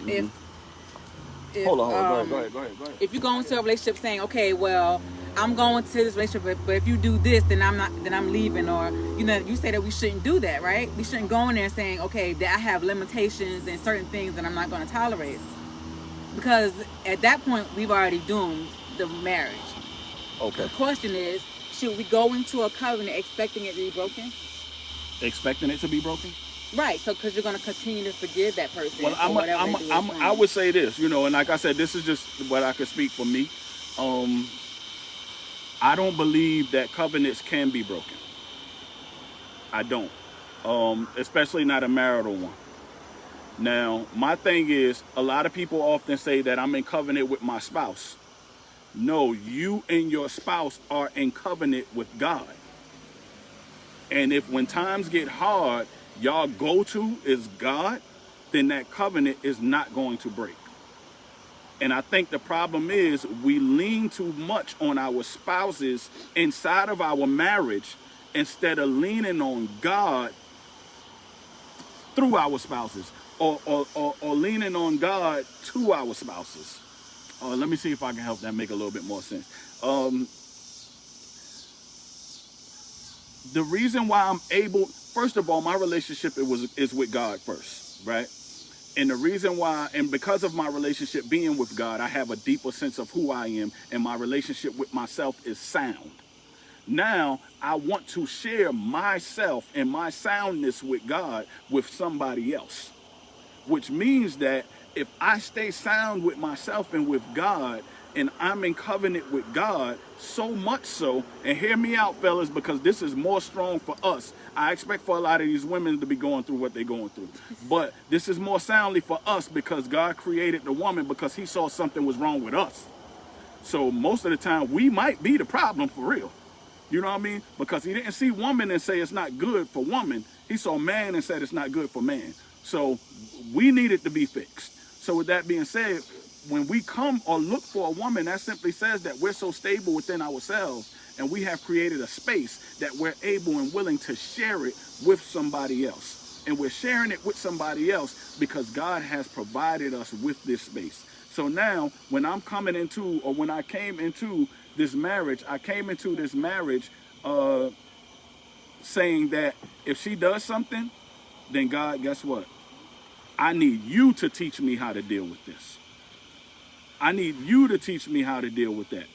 Hold on, go ahead. If you go into a relationship saying, okay, well, I'm going to this relationship, but if you do this, then I'm leaving, or, you know, you say that we shouldn't do that, right? We shouldn't go in there saying, okay, that I have limitations and certain things that I'm not going to tolerate, because at that point we've already doomed the marriage. Okay. The question is, should we go into a covenant expecting it to be broken? Expecting it to be broken? Right, so because you're going to continue to forgive that person. Well, I would say this, you know, and like I said, this is just what I could speak for me. I don't believe that covenants can be broken. I don't. Especially not a marital one. Now, my thing is, a lot of people often say that I'm in covenant with my spouse. No, you and your spouse are in covenant with God. And if when times get hard, y'all go-to is God, then that covenant is not going to break. And I think the problem is we lean too much on our spouses inside of our marriage instead of leaning on God through our spouses, or leaning on God to our spouses. Let me see if I can help that make a little bit more sense. The reason why I'm able, first of all, my relationship is with God first, right? And the reason why, and because of my relationship being with God, I have a deeper sense of who I am, and my relationship with myself is sound. Now, I want to share myself and my soundness with God with somebody else, which means that if I stay sound with myself and with God, and I'm in covenant with God, so much so, and hear me out, fellas, because this is more strong for us. I expect for a lot of these women to be going through what they're going through, but this is more soundly for us because God created the woman because he saw something was wrong with us. So most of the time, we might be the problem for real. You know what I mean? Because he didn't see woman and say it's not good for woman. He saw man and said it's not good for man. So we needed to be fixed. So with that being said, when we come or look for a woman, that simply says that we're so stable within ourselves and we have created a space that we're able and willing to share it with somebody else. And we're sharing it with somebody else because God has provided us with this space. So now when I'm coming into, or when I came into this marriage, I came into this marriage saying that if she does something, then God, guess what? I need you to teach me how to deal with this. I need you to teach me how to deal with that.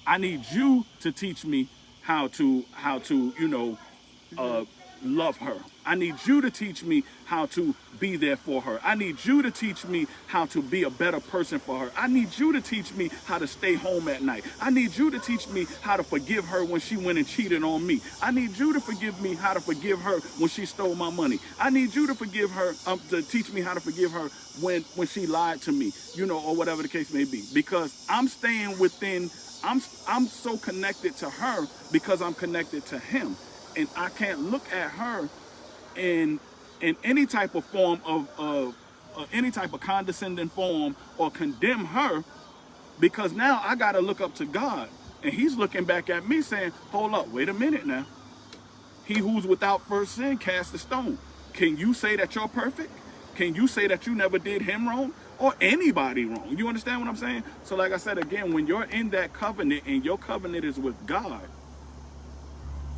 I need you to teach me how to love her. I need you to teach me how to be there for her. I need you to teach me how to be a better person for her. I need you to teach me how to stay home at night. I need you to teach me how to forgive her when she went and cheated on me. I need you to forgive me how to forgive her when she stole my money. I need you to forgive her, to teach me how to forgive her when she lied to me, or whatever the case may be. Because I'm staying within, I'm so connected to her because I'm connected to him. And I can't look at her in any type of form of any type of condescending form or condemn her, because now I got to look up to God, and he's looking back at me saying, hold up, wait a minute now. He who's without first sin cast a stone. Can you say that you're perfect? Can you say that you never did him wrong or anybody wrong? You understand what I'm saying? So like I said, again, when you're in that covenant and your covenant is with God,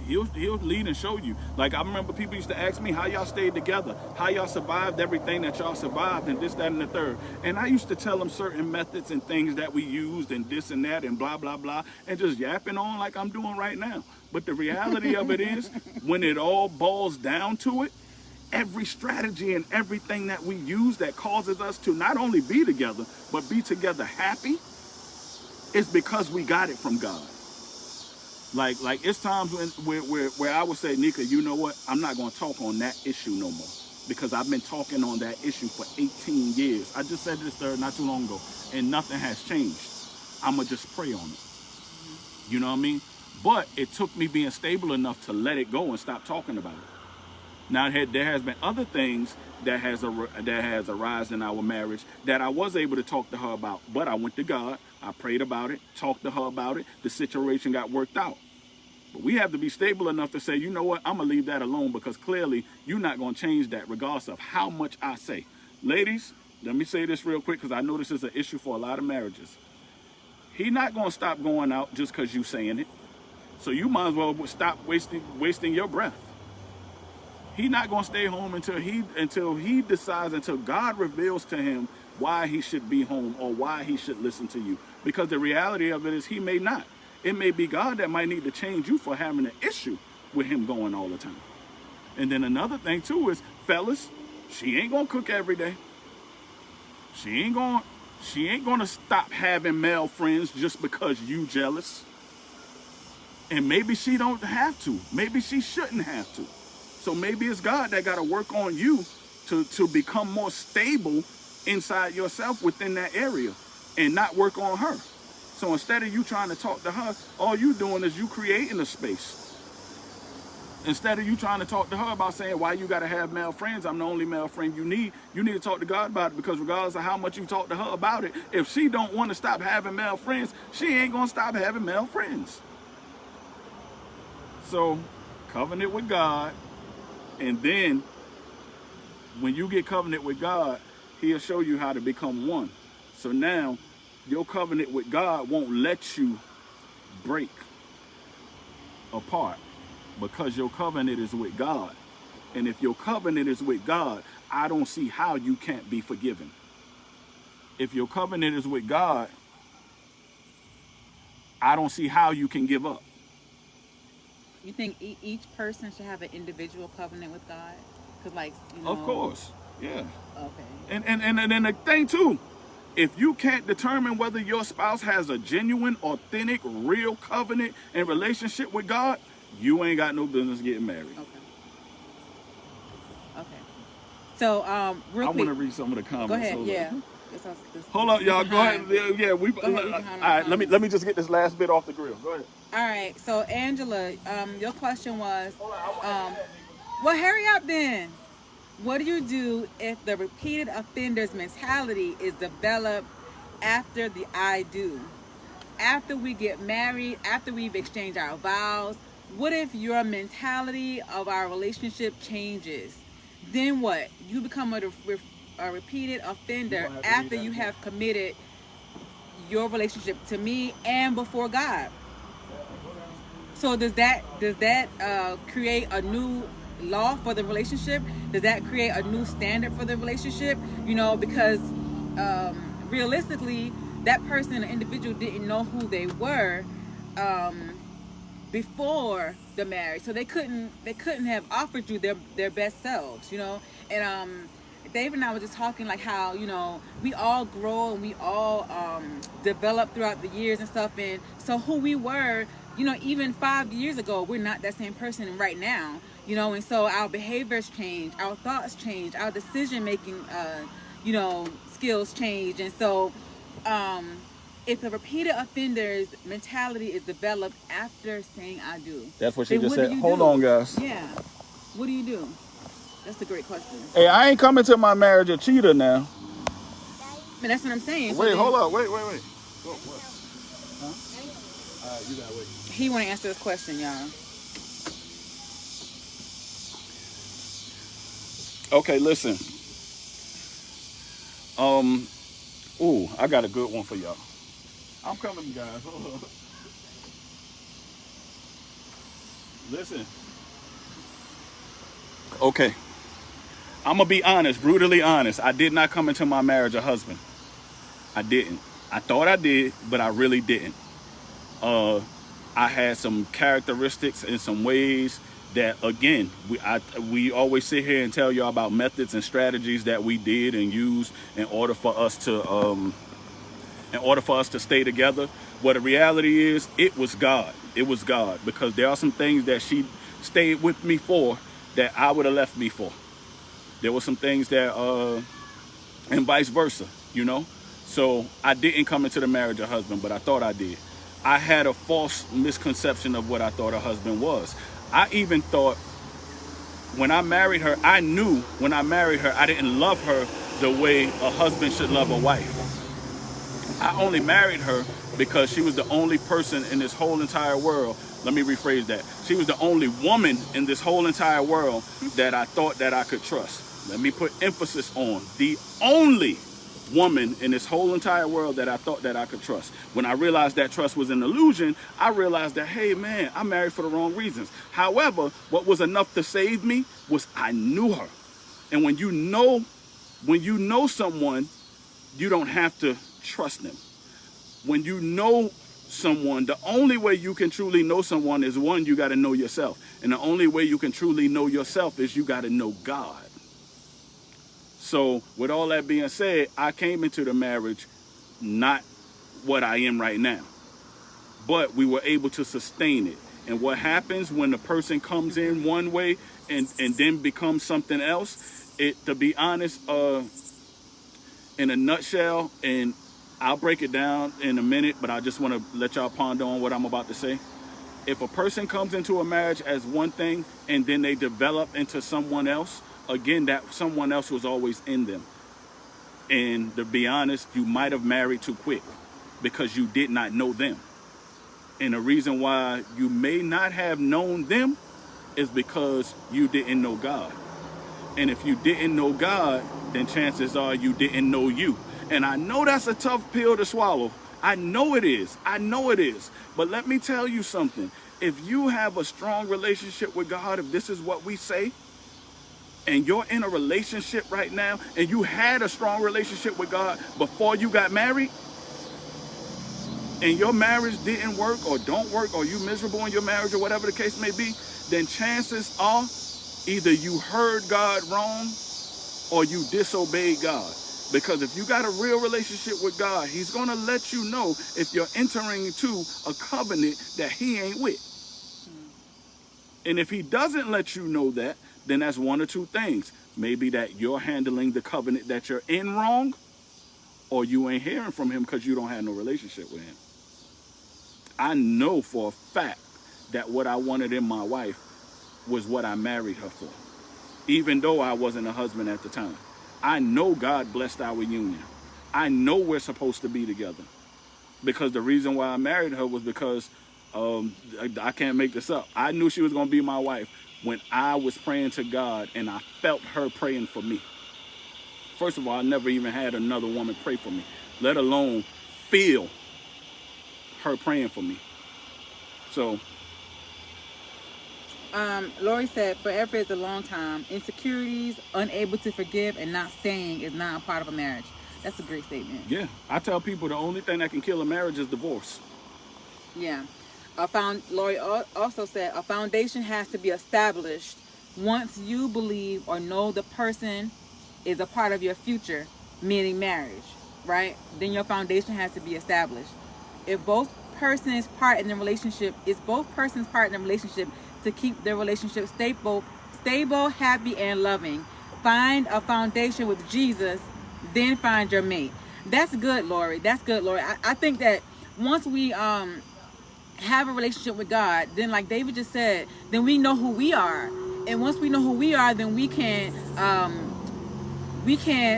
He'll lead and show you. Like, I remember people used to ask me how y'all stayed together, how y'all survived everything that y'all survived, and this, that, and the third. And I used to tell them certain methods and things that we used and this and that and blah, blah, blah, and just yapping on like I'm doing right now. But the reality of it is, when it all boils down to it, every strategy and everything that we use that causes us to not only be together, but be together happy, is because we got it from God. Like it's times where I would say, Nika, you know what? I'm not going to talk on that issue no more, because I've been talking on that issue for 18 years. I just said this not too long ago, and nothing has changed. I'm going to just pray on it. You know what I mean? But it took me being stable enough to let it go and stop talking about it. Now, there has been other things that has arisen in our marriage that I was able to talk to her about, but I went to God, I prayed about it, talked to her about it, the situation got worked out. But we have to be stable enough to say, you know what, I'm going to leave that alone, because clearly you're not going to change that regardless of how much I say. Ladies, let me say this real quick, because I know this is an issue for a lot of marriages. He's not going to stop going out just because you saying it. So you might as well stop wasting your breath. He's not going to stay home until he decides, until God reveals to him why he should be home or why he should listen to you. Because the reality of it is, he may not. It may be God that might need to change you for having an issue with him going all the time. And then another thing too is, fellas, she ain't gonna cook every day. She ain't gonna stop having male friends just because you jealous. And maybe she don't have to. Maybe she shouldn't have to. So maybe it's God that got to work on you to become more stable inside yourself within that area, and not work on her. So instead of you trying to talk to her, all you doing is you creating a space. Instead of you trying to talk to her about saying why you got to have male friends, I'm the only male friend you need to talk to God about it, because regardless of how much you talk to her about it, if she don't want to stop having male friends, she ain't going to stop having male friends. So covenant with God, and then when you get covenant with God, he'll show you how to become one. So now your covenant with God won't let you break apart because your covenant is with God. And if your covenant is with God, I don't see how you can't be forgiven. If your covenant is with God, I don't see how you can give up. You think each person should have an individual covenant with God? Because, like, Of course, yeah. Okay. And the thing too, if you can't determine whether your spouse has a genuine, authentic, real covenant and relationship with God, you ain't got no business getting married. Okay. Okay. So, real I quick. want to read some of the comments. Go ahead. Hold Yeah. Hold up, y'all. Go ahead. Yeah, we. Go ahead, All right. Let me just get this last bit off the grill. Go ahead. All right. So, Angela, your question was, well, hurry up then. What do you do if the repeated offender's mentality is developed after the I do? After we get married, after we've exchanged our vows, what if your mentality of our relationship changes? Then what? You become a repeated offender after you have committed your relationship to me and before God. So does that create a new law for the relationship? Does that create a new standard for the relationship? You know, because realistically, that person, the individual, didn't know who they were before the marriage, so they couldn't have offered you their best selves, you know. And Dave and I were just talking like how, you know, we all grow and we all develop throughout the years and stuff, and so who we were, you know, even 5 years ago, we're not that same person right now, you know. And so our behaviors change, our thoughts change, our decision making you know, skills change. And so if a repeated offender's mentality is developed after saying I do, that's what she just said. Hold on, guys. Yeah. What do you do? That's a great question. Hey, I ain't coming to my marriage a cheater now. But that's what I'm saying. Wait, so hold up. Wait. What? Huh? All right, you gotta wait. He want to answer this question, y'all. Okay, listen. Ooh, I got a good one for y'all. I'm coming, guys. Hold on. Listen. Okay. I'm gonna be honest, brutally honest. I did not come into my marriage a husband. I didn't. I thought I did, but I really didn't. I had some characteristics and some ways that, again, we always sit here and tell y'all about methods and strategies that we did and used in order for us to stay together. Well, the reality is, it was God. It was God, because there are some things that she stayed with me for that I would have left me for. There were some things that, and vice versa, you know. So I didn't come into the marriage a husband, but I thought I did. I had a false misconception of what I thought a husband was. I even thought when I married her, I knew when I married her, I didn't love her the way a husband should love a wife. I only married her because she was the only person in this whole entire world. Let me rephrase that. She was the only woman in this whole entire world that I thought that I could trust. Let me put emphasis on the only woman in this whole entire world that I thought that I could trust. When I realized that trust was an illusion, I realized that, hey man, I married for the wrong reasons. However, what was enough to save me was I knew her. And when you know someone, you don't have to trust them. When you know someone, the only way you can truly know someone is, one, you got to know yourself. And the only way you can truly know yourself is you got to know God. So with all that being said, I came into the marriage not what I am right now, but we were able to sustain it. And what happens when the person comes in one way and then becomes something else, to be honest, in a nutshell, and I'll break it down in a minute, but I just want to let y'all ponder on what I'm about to say. If a person comes into a marriage as one thing and then they develop into someone else, again, that someone else was always in them. And to be honest, you might have married too quick because you did not know them. And the reason why you may not have known them is because you didn't know God. And if you didn't know God, then chances are you didn't know you. And I know that's a tough pill to swallow. I know it is. I know it is. But let me tell you something. If you have a strong relationship with God, if this is what we say, and you're in a relationship right now, and you had a strong relationship with God before you got married, and your marriage didn't work or don't work, or you miserable in your marriage or whatever the case may be, then chances are either you heard God wrong or you disobeyed God. Because if you got a real relationship with God, he's going to let you know if you're entering into a covenant that he ain't with. And if he doesn't let you know that, then that's one or two things. Maybe that you're handling the covenant that you're in wrong, or you ain't hearing from him because you don't have no relationship with him. I know for a fact that what I wanted in my wife was what I married her for, even though I wasn't a husband at the time. I know God blessed our union. I know we're supposed to be together, because the reason why I married her was because I can't make this up. I knew she was going to be my wife when I was praying to God and I felt her praying for me. First of all, I never even had another woman pray for me, let alone feel her praying for me. So Lori said, forever is a long time. Insecurities, unable to forgive, and not staying is not a part of a marriage. That's a great statement. yeah, I tell people the only thing that can kill a marriage is divorce. Yeah. Lori also said, a foundation has to be established once you believe or know the person is a part of your future, meaning marriage, right? Then your foundation has to be established. If both persons part in the relationship, to keep their relationship stable, happy, and loving. Find a foundation with Jesus, then find your mate. That's good, Lori. That's good, Lori. I think that once we have a relationship with God, then like David just said, then we know who we are. And once we know who we are, then we can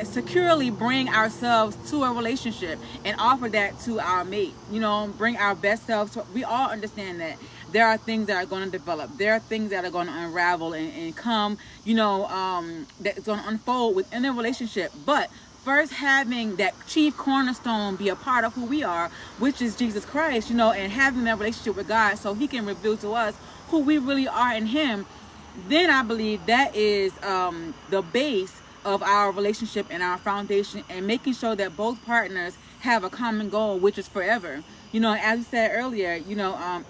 securely bring ourselves to a relationship and offer that to our mate. You know, bring our best selves. We all understand that there are things that are going to develop. There are things that are going to unravel and come, that's going to unfold within a relationship. But first, having that chief cornerstone be a part of who we are, which is Jesus Christ, and having that relationship with God so he can reveal to us who we really are in him, then I believe that is the base of our relationship and our foundation, and making sure that both partners have a common goal, which is forever. As we said earlier,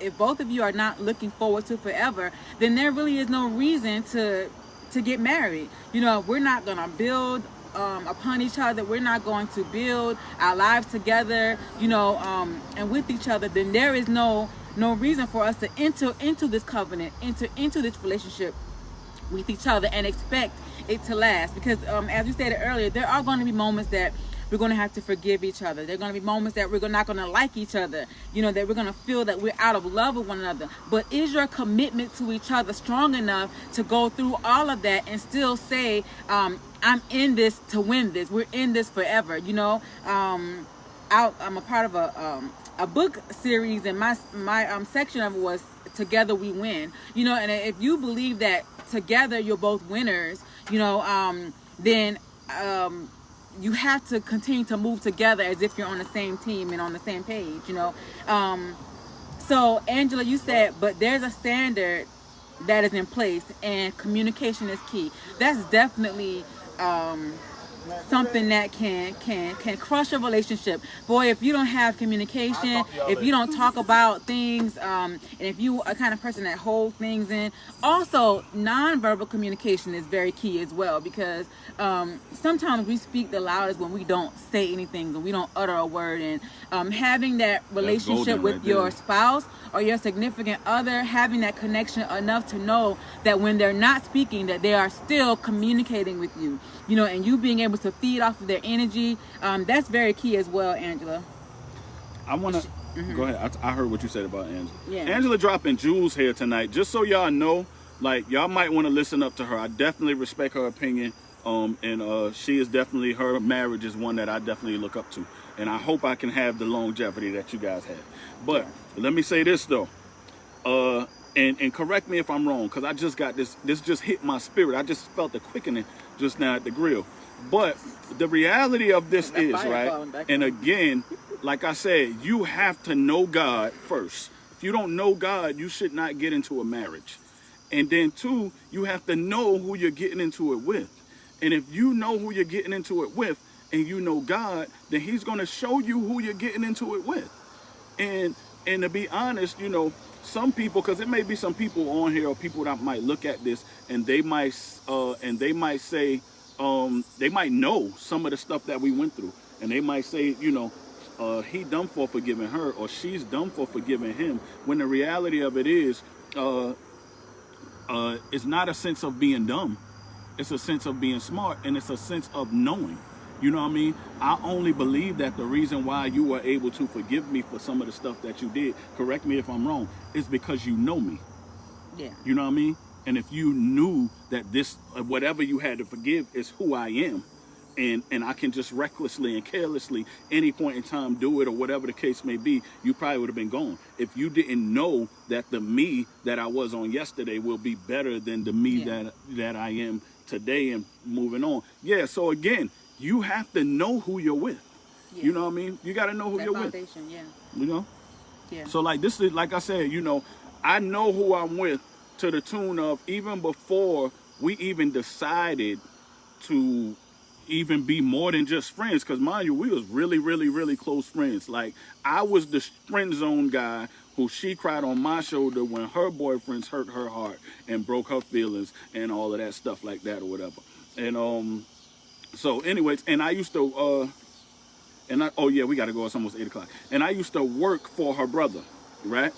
if both of you are not looking forward to forever, then there really is no reason to get married. We're not going to build upon each other. We're not going to build our lives together, and with each other. Then there is no reason for us to enter into this covenant, into this relationship with each other and expect it to last. Because as we stated earlier, there are going to be moments that we're going to have to forgive each other. There are going to be moments that we're not going to like each other, that we're going to feel that we're out of love with one another. But is your commitment to each other strong enough to go through all of that and still say, I'm in this to win this. We're in this forever. I'm a part of a book series, and my section of it was Together We Win. And if you believe that together you're both winners, then you have to continue to move together as if you're on the same team and on the same page. So Angela, you said, but there's a standard that is in place, and communication is key. That's definitely something that can crush a relationship. Boy, if you don't have communication, if you don't talk about things, and if you are the kind of person that holds things in. Also, nonverbal communication is very key as well, because sometimes we speak the loudest when we don't say anything, when we don't utter a word. And having that relationship with your spouse or your significant other, having that connection enough to know that when they're not speaking, that they are still communicating with you, and you being able to feed off of their energy, that's very key as well, Angela. I want to go ahead. I heard what you said about Angela. Yeah. Angela dropping jewels here tonight. Just so y'all know, like, y'all might want to listen up to her. I definitely respect her opinion. And she is definitely, her marriage is one that I definitely look up to. And I hope I can have the longevity that you guys have. But let me say this though. and correct me if I'm wrong, because I just got this just hit my spirit. I just felt the quickening just now at the grill. But the reality of this is, right, and again, like I said, you have to know God first. If you don't know God, you should not get into a marriage. And then two, you have to know who you're getting into it with. And if you know who you're getting into it with and you know God, then he's going to show you who you're getting into it with. And to be honest, you know, some people, because it may be some people on here or people that might look at this and they might say, they might know some of the stuff that we went through, and they might say, you know, he dumb for forgiving her or she's dumb for forgiving him, when the reality of it is, it's not a sense of being dumb. It's a sense of being smart, and it's a sense of knowing. You know what I mean? I only believe that the reason why you were able to forgive me for some of the stuff that you did, correct me if I'm wrong, is because you know me. Yeah. You know what I mean? And if you knew that this, whatever you had to forgive is who I am, and I can just recklessly and carelessly any point in time do it or whatever the case may be, you probably would have been gone. If you didn't know that the me that I was on yesterday will be better than the me that I am today and moving on. Yeah, so again, you have to know who you're with. Yeah. You know what I mean? You got to know who you're with. Yeah. You know? Yeah. So like this is, like I said, you know, I know who I'm with to the tune of even before we even decided to even be more than just friends, because mind you, we was really, really, really close friends. Like, I was the friend zone guy who she cried on my shoulder when her boyfriends hurt her heart and broke her feelings and all of that stuff like that or whatever. And so anyways, and I used to oh yeah, we gotta go, it's almost 8 o'clock. And I used to work for her brother, right?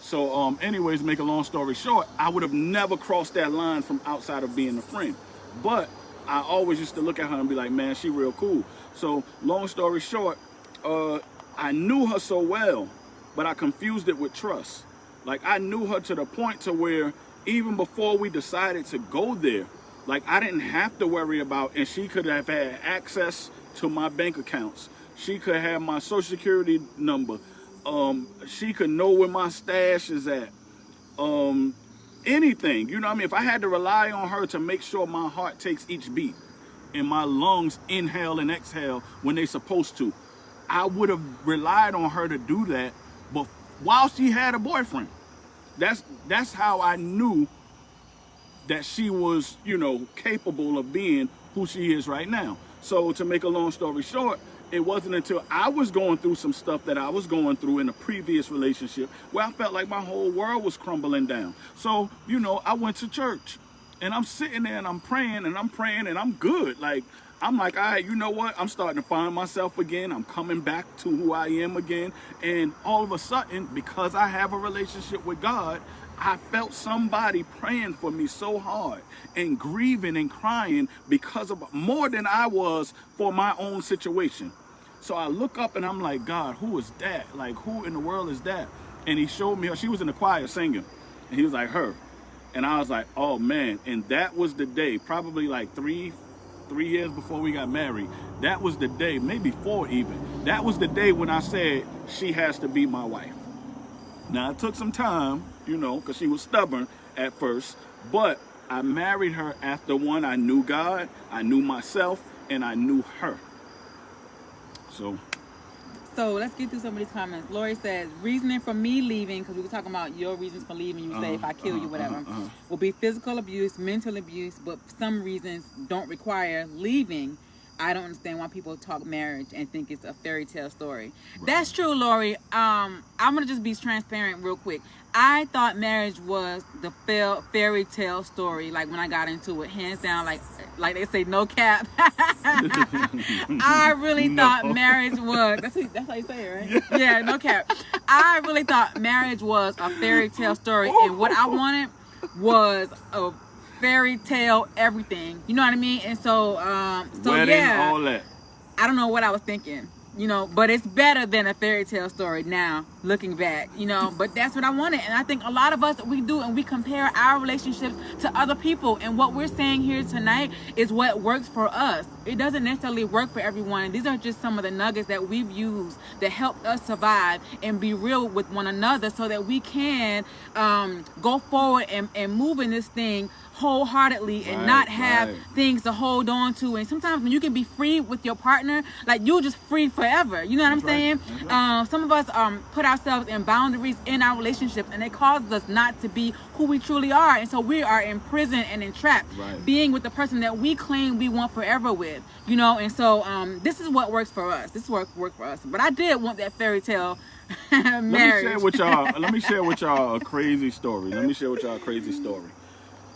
So anyways, make a long story short, I would have never crossed that line from outside of being a friend. But I always used to look at her and be like, man, she real cool. So long story short, I knew her so well, but I confused it with trust. Like, I knew her to the point to where even before we decided to go there, like, I didn't have to worry about, and she could have had access to my bank accounts. She could have my social security number. She could know where my stash is at. Anything, you know what I mean? If I had to rely on her to make sure my heart takes each beat and my lungs inhale and exhale when they're supposed to, I would have relied on her to do that, but while she had a boyfriend. That's how I knew that she was, you know, capable of being who she is right now. So to make a long story short, it wasn't until I was going through some stuff that I was going through in a previous relationship where I felt like my whole world was crumbling down. So, you know, I went to church and I'm sitting there and I'm praying and I'm good. Like, I'm like, all right, you know what? I'm starting to find myself again. I'm coming back to who I am again. And all of a sudden, because I have a relationship with God, I felt somebody praying for me so hard and grieving and crying because of more than I was for my own situation. So I look up and I'm like, God, who is that? Like, who in the world is that? And he showed me her. She was in the choir singing. And he was like, her. And I was like, oh, man. And that was the day, probably like three years before we got married. That was the day, maybe 4 even. That was the day when I said, she has to be my wife. Now, it took some time, you know, because she was stubborn at first. But I married her after, one, I knew God, I knew myself, and I knew her. So let's get through some of these comments. Lori says, reasoning for me leaving, because we were talking about your reasons for leaving, you say if I kill you, whatever, will be physical abuse, mental abuse, but some reasons don't require leaving. I don't understand why people talk marriage and think it's a fairy tale story. Right. That's true, Lori. I'm going to just be transparent real quick. I thought marriage was the fairy tale story, like when I got into it, hands down, like they say, no cap. I really thought marriage was, that's how you say it, right? Yeah, no cap. I really thought marriage was a fairy tale story, and what I wanted was a fairy tale everything, you know what I mean? And so wedding, yeah, all that. I don't know what I was thinking, you know, but it's better than a fairy tale story now. looking back, you know. But that's what I wanted, and I think a lot of us, we do, and we compare our relationships to other people, and what we're saying here tonight is what works for us. It doesn't necessarily work for everyone. These are just some of the nuggets that we've used that helped us survive and be real with one another, so that we can go forward and move in this thing wholeheartedly, and not have things to hold on to. And sometimes when you can be free with your partner, like, you're just free forever, you know what I'm saying? Some of us put ourselves in boundaries in our relationships, and it causes us not to be who we truly are, and so we are imprisoned and entrapped being with the person that we claim we want forever with, you know. And so this is what works for us. This worked for us. But I did want that fairy tale marriage. Let me share with y'all a crazy story.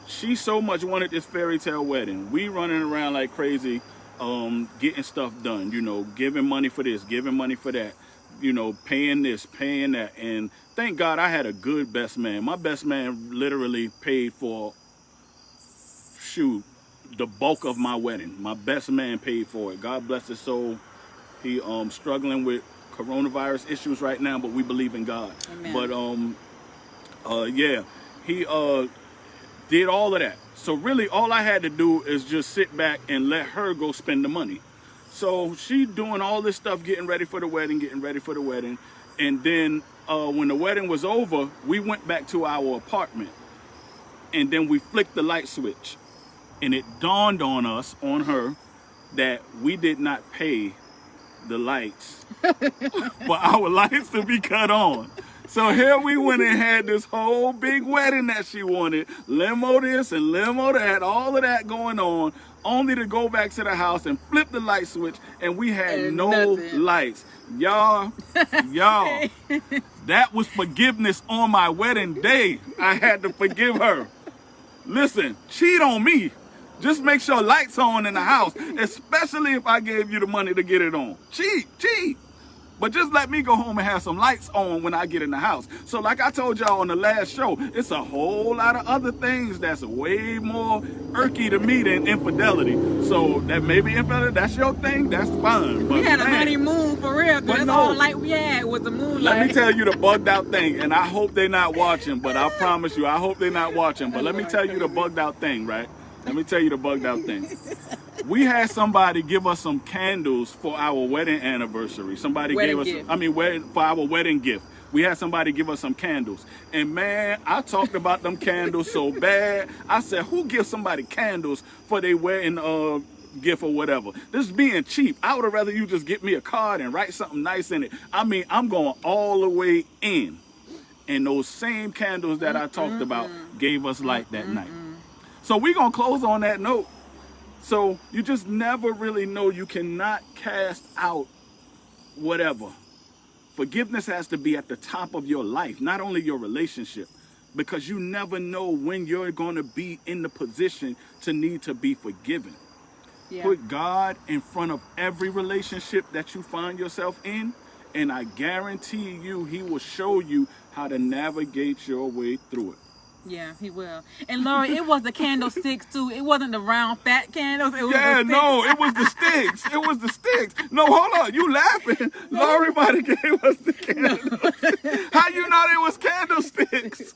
She so much wanted this fairy tale wedding. We running around like crazy, getting stuff done, you know, giving money for this, giving money for that, you know, paying this, paying that. And thank God I had a good best man. My best man literally paid for, the bulk of my wedding. My best man paid for it. God bless his soul. He struggling with coronavirus issues right now, but we believe in God. Amen. But he did all of that. So really all I had to do is just sit back and let her go spend the money. So she doing all this stuff, getting ready for the wedding. And then when the wedding was over, we went back to our apartment, and then we flicked the light switch, and it dawned on her, that we did not pay the lights for our lights to be cut on. So here we went and had this whole big wedding that she wanted, limo this and limo that, all of that going on, only to go back to the house and flip the light switch, and we had no lights. Y'all, that was forgiveness on my wedding day. I had to forgive her. Listen, cheat on me. Just make sure lights on in the house, especially if I gave you the money to get it on. Cheat. But just let me go home and have some lights on when I get in the house. So like I told y'all on the last show, it's a whole lot of other things that's way more irky to me than infidelity. So that may be infidelity, that's your thing, that's fine. But we had a honeymoon for real, because that's all light we had was the moonlight. Let me tell you the bugged out thing, and I hope they're not watching, but I promise you, I hope they're not watching. But let me tell you the bugged out thing, right? Let me tell you the bugged out thing. We had somebody give us some candles for our wedding anniversary. Somebody gave us, for our wedding gift. We had somebody give us some candles. And man, I talked about them candles so bad. I said, who gives somebody candles for their wedding gift or whatever? This is being cheap. I would have rather you just get me a card and write something nice in it. I mean, I'm going all the way in. And those same candles that I talked about gave us light that night. So we're going to close on that note. So you just never really know. You cannot cast out whatever. Forgiveness has to be at the top of your life, not only your relationship, because you never know when you're going to be in the position to need to be forgiven. Yeah. Put God in front of every relationship that you find yourself in, and I guarantee you, he will show you how to navigate your way through it. Yeah, he will. And Laura, it was the candlesticks too. It wasn't the round fat candles. It was it was the sticks. It was the sticks. No, hold on. You laughing. Laurie might have gave us the candles. How you know they was candlesticks?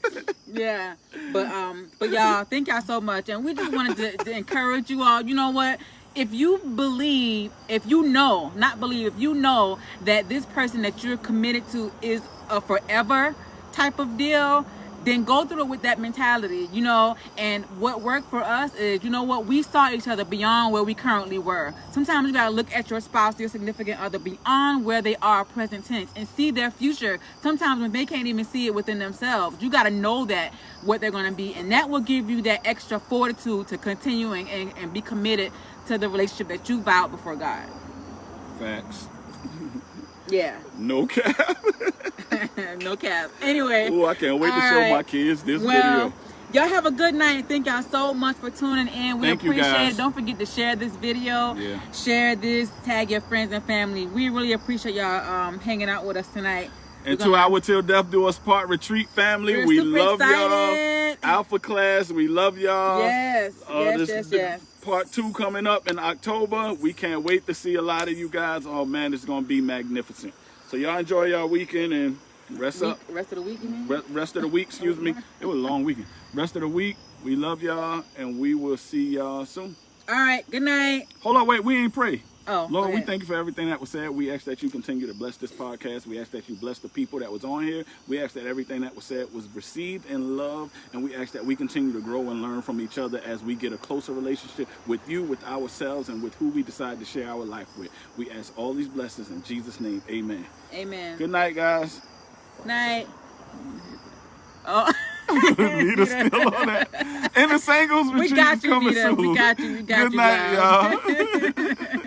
Yeah. But y'all, thank y'all so much. And we just wanted to encourage you all. You know what? If you believe, if you know that this person that you're committed to is a forever type of deal, then go through it with that mentality, you know. And what worked for us is, you know what, we saw each other beyond where we currently were. Sometimes you gotta look at your spouse, your significant other, beyond where they are present tense, and see their future. Sometimes when they can't even see it within themselves, you gotta know that what they're gonna be, and that will give you that extra fortitude to continue and be committed to the relationship that you vowed before God. Facts. Yeah. No cap. No cap. Anyway. Oh, I can't wait to show my kids this video. Y'all have a good night. Thank y'all so much for tuning in. We appreciate it. Don't forget to share this video. Yeah. Share this. Tag your friends and family. We really appreciate y'all hanging out with us tonight. And to our Till Death Do Us Part retreat family, we love y'all. Alpha class, we love y'all. Yes. Yes. Part 2 coming up in October. We can't wait to see a lot of you guys. Oh man, it's gonna be magnificent. So y'all enjoy y'all weekend, and Rest up. Rest of the week, you mean? Rest of the week, excuse me. It was a long weekend. Rest of the week. We love y'all, and we will see y'all soon. All right. Good night. Hold on, wait. We ain't pray. Oh, Lord, we thank you for everything that was said. We ask that you continue to bless this podcast. We ask that you bless the people that was on here. We ask that everything that was said was received in love. And we ask that we continue to grow and learn from each other as we get a closer relationship with you, with ourselves, and with who we decide to share our life with. We ask all these blessings in Jesus' name. Amen. Amen. Good night, guys. Night. Oh. Nita's still on that. And the singles, we got you, coming Nita. soon. We got you. We got Good you. night, y'all.